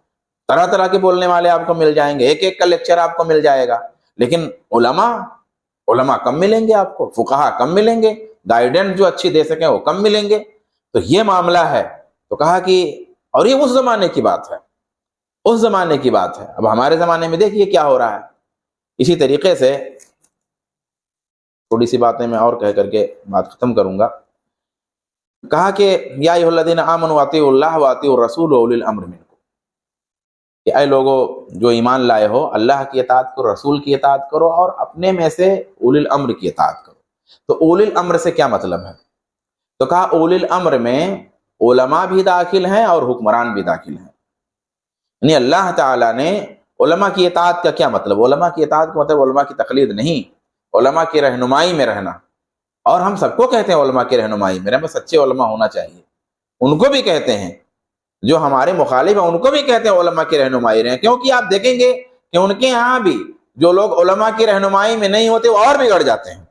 طرح طرح کے بولنے والے آپ کو مل جائیں گے، ایک ایک کا لیکچر آپ کو مل جائے گا، لیکن علماء کم ملیں گے، آپ کو فقہا کم ملیں گے، گائیڈنس جو اچھی دے سکیں وہ کم ملیں گے۔ تو یہ معاملہ ہے۔ تو کہا کہ اور یہ اس زمانے کی بات ہے، اس زمانے کی بات ہے۔ اب ہمارے زمانے میں دیکھیے کیا ہو رہا ہے۔ اسی طریقے سے تھوڑی سی باتیں میں اور کہہ کر کے بات ختم کروں گا۔ کہا کہ یا ایھا الذین آمنوا اطیعوا اللہ واطیعوا الرسول واولی الامر منکم، کہ اے لوگو جو ایمان لائے ہو، اللہ کی اطاعت کرو، رسول کی اطاعت کرو، اور اپنے میں سے اولی الامر کی اطاعت کرو۔ تو اولی الامر سے کیا مطلب ہے؟ تو کہا اولی الامر میں علماء بھی داخل ہیں اور حکمران بھی داخل ہیں۔ یعنی اللہ تعالیٰ نے علماء کی اطاعت کا کیا مطلب؟ علماء کی اطاعت کا مطلب علماء کی تقلید نہیں، علماء کی رہنمائی میں رہنا۔ اور ہم سب کو کہتے ہیں علماء کی رہنمائی میں رہنا، سچے علماء ہونا چاہیے۔ ان کو بھی کہتے ہیں جو ہمارے مخالف ہیں، ان کو بھی کہتے ہیں علماء کی رہنمائی رہیں، کیونکہ آپ دیکھیں گے کہ ان کے ہاں بھی جو لوگ علماء کی رہنمائی میں نہیں ہوتے وہ اور بگڑ جاتے ہیں،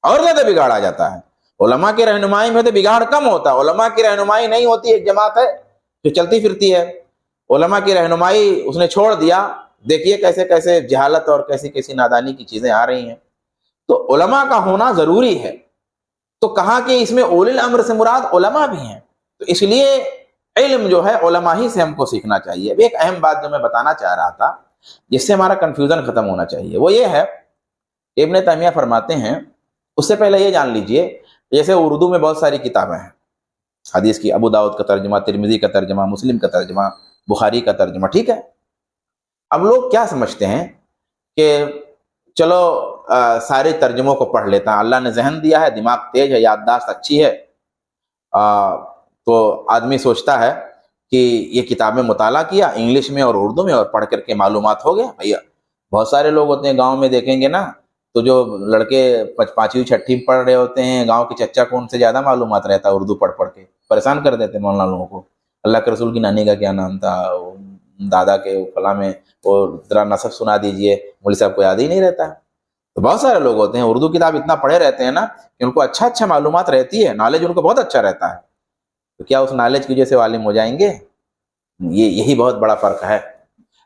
اور زیادہ بگاڑ آ جاتا ہے۔ علماء کی رہنمائی میں تو بگاڑ کم ہوتا ہے، علماء کی رہنمائی نہیں ہوتی، ایک جماعت ہے جو چلتی پھرتی ہے، علماء کی رہنمائی اس نے چھوڑ دیا، دیکھیے کیسے کیسے جہالت اور کیسی کیسی نادانی کی چیزیں آ رہی ہیں۔ تو علماء کا ہونا ضروری ہے۔ تو کہا کہ اس میں اولی الامر سے مراد علماء بھی ہیں، تو اس لیے علم جو ہے علماء ہی سے ہم کو سیکھنا چاہیے۔ اب ایک اہم بات جو میں بتانا چاہ رہا تھا جس سے ہمارا کنفیوژن ختم ہونا چاہیے، وہ یہ ہے کہ ابن تیمیہ فرماتے ہیں، اس سے پہلے یہ جان لیجئے جیسے اردو میں بہت ساری کتابیں ہیں، حدیث کی ابو داؤد کا ترجمہ، ترمذی کا ترجمہ، مسلم کا ترجمہ، بخاری کا ترجمہ، ٹھیک ہے۔ اب لوگ کیا سمجھتے ہیں کہ چلو سارے ترجموں کو پڑھ لیتا، اللہ نے ذہن دیا ہے، دماغ تیز ہے، یادداشت اچھی ہے، تو آدمی سوچتا ہے کہ یہ کتابیں مطالعہ کیا انگلش میں اور اردو میں اور پڑھ کر کے معلومات ہو گیا۔ بھیا بہت سارے لوگ ہوتے ہیں گاؤں میں، دیکھیں گے نا تو جو لڑکے 5ویں 6ٹھی میں پڑھ رہے ہوتے ہیں، گاؤں کے چچا کو ان سے زیادہ معلومات رہتا ہے، اردو پڑھ کے پریشان کر دیتے ہیں مولانا لوگوں کو۔ اللہ کے رسول کی نانی کا کیا نام تھا، دادا کے فلاں میں، وہ ذرا نسب سنا دیجئے، مولوی صاحب کو یاد ہی نہیں رہتا ہے۔ تو بہت سارے لوگ ہوتے ہیں اردو کتاب اتنا پڑھے رہتے ہیں نا کہ ان کو اچھا معلومات رہتی ہے، نالج ان کو بہت اچھا رہتا ہے، تو کیا اس نالج کی وجہ سے عالم ہو جائیں گے؟ یہی بہت بڑا فرق ہے۔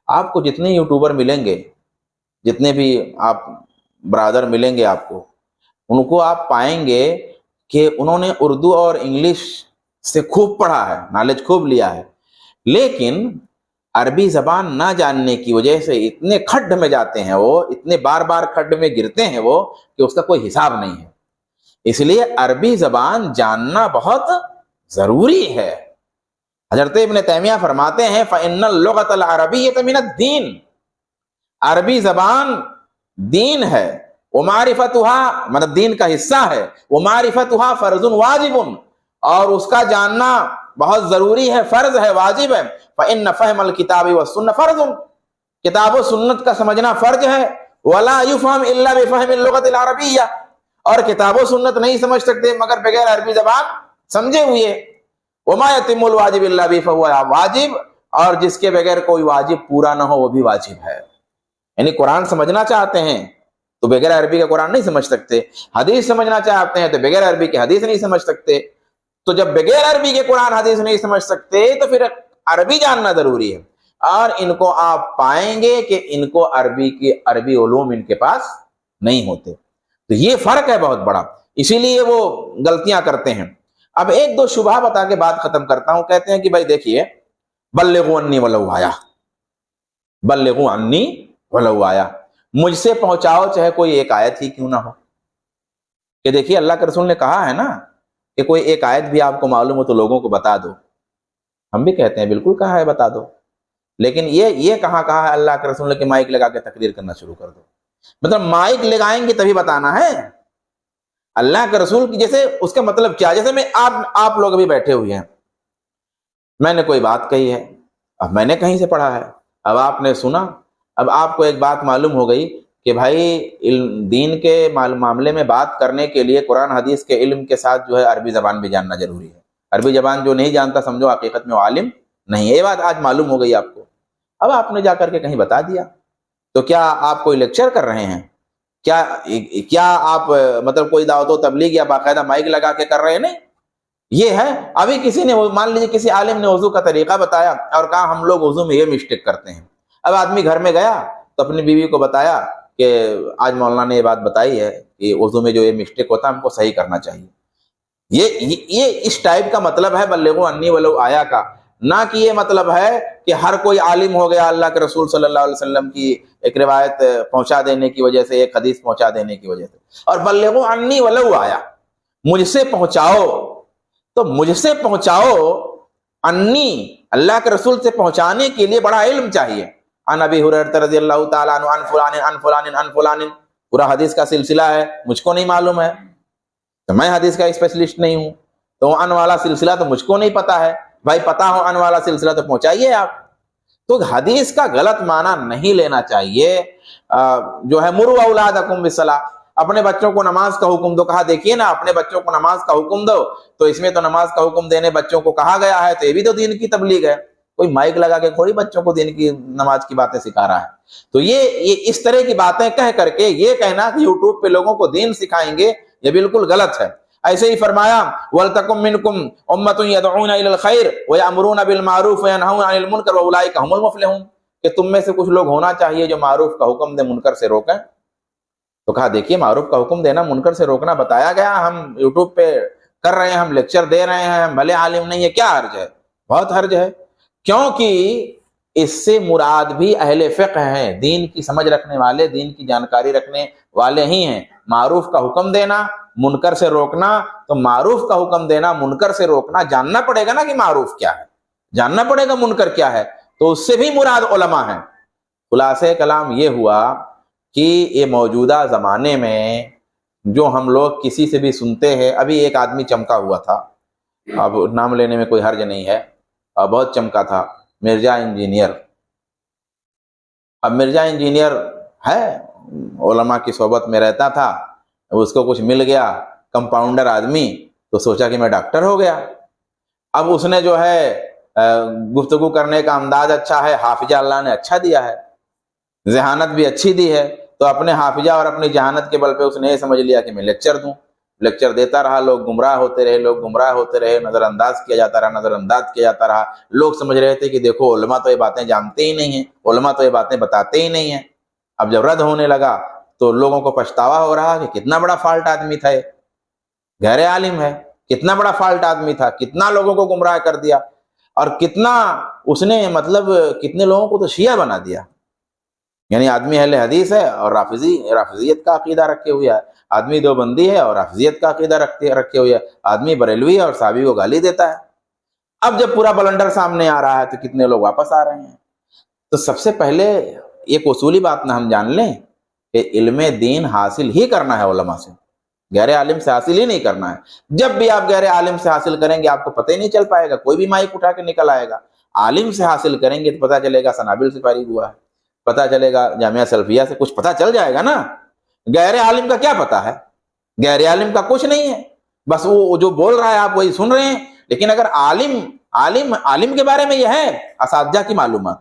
آپ کو جتنے یوٹیوبر ملیں گے، جتنے بھی آپ برادر ملیں گے آپ کو، ان کو آپ پائیں گے کہ انہوں نے اردو اور انگلش سے خوب پڑھا ہے، نالج خوب لیا ہے، لیکن عربی زبان نہ جاننے کی وجہ سے اتنے کھڈ میں جاتے ہیں وہ، اتنے بار کھڈ میں گرتے ہیں وہ کہ اس کا کوئی حساب نہیں ہے۔ اس لیے عربی زبان جاننا بہت ضروری ہے۔ حضرت ابن تیمیہ فرماتے ہیں فَإِنَّ اللُّغَةَ الْعَرَبِيَّةَ مِنَ الدِّينِ، عربی زبان دین ہے، وَمَعْرِفَتُهَا مطلب دین کا حصہ ہے، وَمَعْرِفَتُهَا فَرْضٌ وَاجِبٌ، اور اس کا جاننا بہت ضروری ہے، فرض ہے، واجب ہے۔ فَإِنَّ فَهْمَ الْكِتَابِ وَالسُّنَّةِ فَرْضٌ، کتاب و سنت کا سمجھنا فرض ہے، وَلَا يُفْهَمْ إِلَّا بِفَهْمِ اللُّغَةِ الْعَرَبِيَّةِ، اور کتاب و سنت نہیں سمجھ سکتے مگر بغیر عربی زبان سمجھے ہوئے۔ وَمَا يَتِمُّ الْوَاجِبِ إِلَّا بِهِ فَهُوَ واجب، اور جس کے بغیر کوئی واجب پورا نہ ہو وہ بھی واجب ہے۔ یعنی قرآن سمجھنا چاہتے ہیں تو بغیر عربی کا قرآن نہیں سمجھ سکتے، حدیث سمجھنا چاہتے ہیں تو بغیر عربی کے حدیث نہیں سمجھ سکتے، تو جب بغیر عربی کے قرآن حدیث نہیں سمجھ سکتے تو پھر عربی جاننا ضروری ہے۔ اور ان کو آپ پائیں گے کہ ان کو عربی علوم ان کے پاس نہیں ہوتے، تو یہ فرق ہے بہت بڑا، اسی لیے وہ غلطیاں کرتے ہیں۔ اب ایک دو شبہ بتا کے بات ختم کرتا ہوں۔ کہتے ہیں کہ بھائی دیکھیے، بلغوا انی ولو آیا، بلغوا انی ولو آیا، مجھ سے پہنچاؤ چاہے کوئی ایک آیت ہی کیوں نہ ہو۔ کہ دیکھیے اللہ کے رسول نے کہا ہے نا کہ کوئی ایک آیت بھی آپ کو معلوم ہو تو لوگوں کو بتا دو، ہم بھی کہتے ہیں بالکل کہا ہے بتا دو، لیکن یہ کہاں کہا ہے اللہ کے رسول نے کہ مائک لگا کے تقریر کرنا شروع کر دو؟ مطلب مائک لگائیں گے تبھی بتانا ہے؟ اللہ کے رسول کی جیسے اس کا مطلب کیا؟ جیسے میں آپ لوگ ابھی بیٹھے ہوئے ہیں، میں نے کوئی بات کہی ہے، اب میں نے کہیں سے پڑھا ہے، اب آپ نے سنا، اب آپ کو ایک بات معلوم ہو گئی کہ بھائی دین کے معاملے میں بات کرنے کے لیے قرآن حدیث کے علم کے ساتھ جو ہے عربی زبان بھی جاننا ضروری ہے۔ عربی زبان جو نہیں جانتا سمجھو حقیقت میں وہ عالم نہیں ہے، یہ بات آج معلوم ہو گئی آپ کو، اب آپ نے جا کر کے کہیں بتا دیا، تو کیا آپ کوئی لیکچر کر رہے ہیں؟ کیا آپ مطلب کوئی دعوت و تبلیغ یا باقاعدہ مائک لگا کے کر رہے ہیں؟ نہیں، یہ ہے ابھی کسی نے مان لیجیے کسی عالم نے وضو کا طریقہ بتایا اور کہا ہم لوگ وضو میں یہ مسٹیک کرتے ہیں، اب آدمی گھر میں گیا تو اپنی بیوی کو بتایا کہ آج مولانا نے یہ بات بتائی ہے کہ وضو میں جو یہ مسٹیک ہوتا ہے ہم کو صحیح کرنا چاہیے۔ یہ اس ٹائپ کا مطلب ہے بلغوا انی ولو آیا کا، نہ کہ یہ مطلب ہے کہ ہر کوئی عالم ہو گیا اللہ کے رسول صلی اللہ علیہ وسلم کی ایک روایت پہنچا دینے کی وجہ سے، ایک حدیث پہنچا دینے کی وجہ سے۔ اور بلغوا انی ولو آیا، مجھ سے پہنچاؤ، تو مجھ سے پہنچاؤ، انی اللہ کے رسول سے پہنچانے کے لیے بڑا علم چاہیے۔ عن ابی ہریرہ رضی اللہ تعالیٰ عنہ عن فلان عن فلان عن فلان، پورا حدیث کا سلسلہ ہے، مجھ کو نہیں معلوم ہے تو میں حدیث کا اسپیشلسٹ نہیں ہوں، تو ان والا سلسلہ تو مجھ کو نہیں پتا ہے، بھائی پتا ہو ان والا سلسلہ تو پہنچائیے آپ۔ تو حدیث کا غلط معنی نہیں لینا چاہیے۔ جو ہے مروا اولادکم بالصلاۃ، اپنے بچوں کو نماز کا حکم دو، کہا دیکھیے نا اپنے بچوں کو نماز کا حکم دو، تو اس میں تو نماز کا حکم دینے بچوں کو کہا گیا ہے، تو یہ بھی تو دین کی تبلیغ ہے، کوئی مائک لگا کے تھوڑی بچوں کو دین کی نماز کی باتیں سکھا رہا ہے۔ تو یہ اس طرح کی باتیں کہہ کر کے یہ کہنا کہ یوٹیوب پہ لوگوں کو دین سکھائیں گے، یہ بالکل غلط ہے۔ ایسے ہی فرمایا وَلْتَكُمْ مِنْكُمْ أُمَّةٌ يَدْعُونَ إِلَى الْخَيْرِ وَيَأْمُرُونَ بِالْمَعْرُوفِ وَيَنْهَوْنَ عَنِ الْمُنكَرِ وَأُولَٰئِكَ هُمُ الْمُفْلِحُونَ، کہ تم میں سے کچھ لوگ ہونا چاہیے جو معروف کا حکم دے، منکر سے روکیں۔ تو کہا دیکھیے معروف کا حکم دینا، منکر سے روکنا بتایا گیا، ہم یوٹیوب پہ کر رہے ہیں، ہم لیکچر دے رہے ہیں، ہم بھلے عالم نہیں ہے، کیا حرج ہے؟ بہت حرج ہے، کیونکہ اس سے مراد بھی اہل فقہ ہیں، دین کی سمجھ رکھنے والے، دین کی جانکاری رکھنے والے ہی ہیں۔ معروف کا حکم دینا، منکر سے روکنا، تو معروف کا حکم دینا، منکر سے روکنا، جاننا پڑے گا نا کہ معروف کیا ہے، جاننا پڑے گا منکر کیا ہے، تو اس سے بھی مراد علماء ہیں۔ خلاصہ کلام یہ ہوا کہ یہ موجودہ زمانے میں جو ہم لوگ کسی سے بھی سنتے ہیں، ابھی ایک آدمی چمکا ہوا تھا، اب نام لینے میں کوئی حرج نہیں ہے، بہت چمکا تھا، مرزا انجینئر۔ اب مرزا انجینئر ہے، علماء کی صحبت میں رہتا تھا، اس کو کچھ مل گیا کمپاؤنڈر آدمی، تو سوچا کہ میں ڈاکٹر ہو گیا۔ اب اس نے جو ہے گفتگو کرنے کا انداز اچھا ہے، حافظہ اللہ نے اچھا دیا ہے، ذہانت بھی اچھی دی ہے، تو اپنے حافظہ اور اپنی ذہانت کے بل پہ اس نے یہ سمجھ لیا کہ میں لیکچر دوں، لیکچر دیتا رہا، لوگ گمراہ ہوتے رہے، لوگ گمراہ ہوتے رہے، نظر انداز کیا جاتا رہا، نظر انداز کیا جاتا رہا۔ لوگ سمجھ رہے تھے کہ دیکھو علماء تو یہ باتیں جانتے ہی نہیں ہیں، علماء تو یہ باتیں بتاتے ہی نہیں ہیں۔ اب جب رد ہونے لگا تو لوگوں کو پچھتاوا ہو رہا کہ کتنا بڑا فالٹ آدمی تھا، یہ غیر عالم ہے، کتنا بڑا فالٹ آدمی تھا، کتنا لوگوں کو گمراہ کر دیا، اور کتنا اس نے مطلب کتنے لوگوں کو تو شیعہ بنا دیا۔ یعنی آدمی اہل حدیث ہے اور رافضیت کا عقیدہ رکھے ہوئے ہے، آدمی دیوبندی ہے اور رافضیت کا عقیدہ رکھے ہوئے ہے، آدمی بریلوی ہے اور صحابی کو گالی دیتا ہے۔ اب جب پورا بلنڈر سامنے آ رہا ہے تو کتنے لوگ واپس آ رہے ہیں۔ تو سب سے پہلے ایک اصولی بات نہ ہم جان لیں کہ علم دین حاصل ہی کرنا ہے علماء سے، غیر عالم سے حاصل ہی نہیں کرنا ہے۔ جب بھی آپ غیر عالم سے حاصل کریں گے آپ کو پتہ ہی نہیں چل پائے گا، کوئی بھی مائک اٹھا کے نکل آئے گا۔ عالم سے حاصل کریں گے تو پتہ چلے گا سنابل سے فارغ ہوا ہے، پتہ چلے گا جامعہ سلفیہ سے کچھ پتہ چل جائے گا نا۔ غیر عالم کا کیا پتہ ہے؟ غیر عالم کا کچھ نہیں ہے، بس وہ جو بول رہا ہے آپ وہی سن رہے ہیں۔ لیکن اگر عالم کے بارے میں یہ ہے اساتذہ کی معلومات،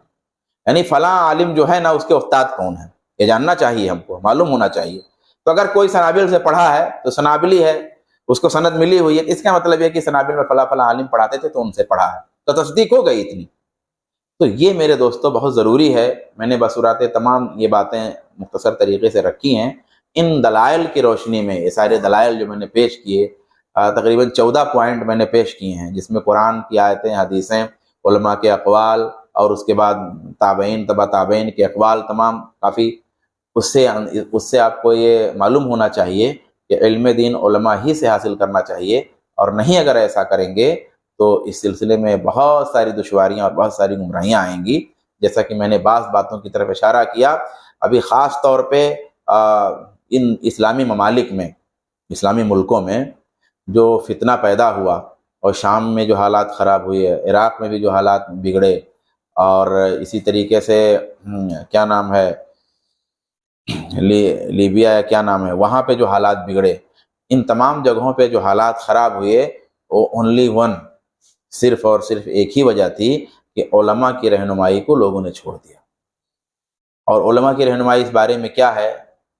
یعنی فلاں عالم جو ہے نا اس کے استاد کون ہے، یہ جاننا چاہیے، ہم کو معلوم ہونا چاہیے۔ تو اگر کوئی سنابل سے پڑھا ہے تو سنابلی ہے، اس کو سند ملی ہوئی ہے، اس کا مطلب یہ کہ سنابل میں فلاں عالم پڑھاتے تھے تو ان سے پڑھا ہے، تو تصدیق ہو گئی اتنی۔ تو یہ میرے دوستو بہت ضروری ہے۔ میں نے بصورت تمام یہ باتیں مختصر طریقے سے رکھی ہیں، ان دلائل کی روشنی میں، یہ سارے دلائل جو میں نے پیش کیے، تقریباً 14 پوائنٹ میں نے پیش کیے ہیں، جس میں قرآن کی آیتیں، حدیثیں، علماء کے اقوال، اور اس کے بعد تابعین، تبع تابعین کے اقوال تمام کافی۔ اس سے آپ کو یہ معلوم ہونا چاہیے کہ علم دین علماء ہی سے حاصل کرنا چاہیے، اور نہیں اگر ایسا کریں گے تو اس سلسلے میں بہت ساری دشواریاں اور بہت ساری گمراہیاں آئیں گی۔ جیسا کہ میں نے بعض باتوں کی طرف اشارہ کیا، ابھی خاص طور پہ ان اسلامی ممالک میں، اسلامی ملکوں میں جو فتنہ پیدا ہوا، اور شام میں جو حالات خراب ہوئے، عراق میں بھی جو حالات بگڑے، اور اسی طریقے سے کیا نام ہے لیبیا، کیا نام ہے، وہاں پہ جو حالات بگڑے، ان تمام جگہوں پہ جو حالات خراب ہوئے، وہ اونلی ون، صرف اور صرف ایک ہی وجہ تھی کہ علماء کی رہنمائی کو لوگوں نے چھوڑ دیا۔ اور علماء کی رہنمائی اس بارے میں کیا ہے؟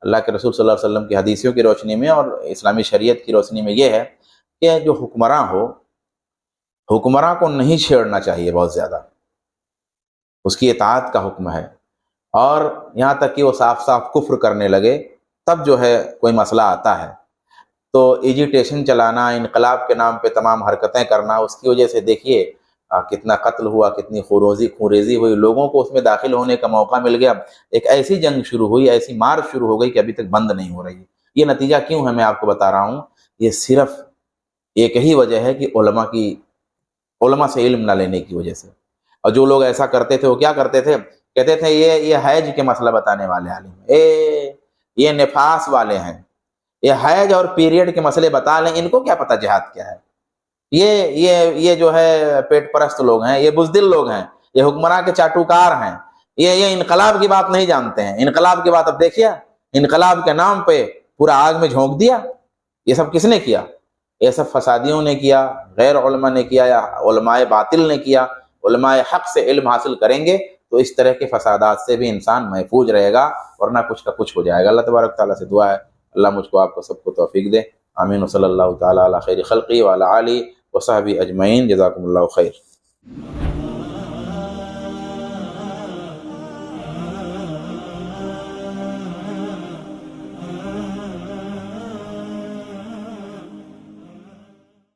اللہ کے رسول صلی اللہ علیہ وسلم کی حدیثوں کی روشنی میں اور اسلامی شریعت کی روشنی میں یہ ہے کہ جو حکمراں ہو، حکمراں کو نہیں چھیڑنا چاہیے بہت زیادہ، اس کی اطاعت کا حکم ہے، اور یہاں تک کہ وہ صاف صاف کفر کرنے لگے تب جو ہے کوئی مسئلہ آتا ہے۔ تو ایجیٹیشن چلانا، انقلاب کے نام پہ تمام حرکتیں کرنا، اس کی وجہ سے دیکھیے کتنا قتل ہوا، کتنی خوریزی ہوئی، لوگوں کو اس میں داخل ہونے کا موقع مل گیا، ایک ایسی جنگ شروع ہوئی، ایسی مار شروع ہو گئی کہ ابھی تک بند نہیں ہو رہی ہے۔ یہ نتیجہ کیوں ہے میں آپ کو بتا رہا ہوں، یہ صرف ایک ہی وجہ ہے کہ علماء سے علم نہ لینے کی وجہ سے۔ اور جو لوگ ایسا کرتے تھے وہ کیا کرتے تھے؟ کہتے تھے یہ حیض کے مسئلہ بتانے والے عالم، یہ نفاس والے ہیں، یہ حیض اور پیریڈ کے مسئلے بتا لیں، ان کو کیا پتہ جہاد کیا ہے، یہ جو ہے پیٹ پرست لوگ ہیں، یہ بزدل لوگ ہیں، یہ حکمراں کے چاٹوکار ہیں، یہ انقلاب کی بات نہیں جانتے ہیں۔ انقلاب کی بات اب دیکھیے، انقلاب کے نام پہ پورا آگ میں جھونک دیا۔ یہ سب کس نے کیا؟ یہ سب فسادیوں نے کیا، غیر علماء نے کیا، یا علماء باطل نے کیا۔ علماء حق سے علم حاصل کریں گے تو اس طرح کے فسادات سے بھی انسان محفوظ رہے گا، ورنہ کچھ کا کچھ ہو جائے گا۔ اللہ تبارک تعالیٰ سے دعا ہے اللہ مجھ کو آپ کو سب کو توفیق دے، آمین۔ وصلی اللہ تعالیٰ علی خیر خلقی وعلی آلہ وصحبہ اجمعین، جزاکم اللہ خیر۔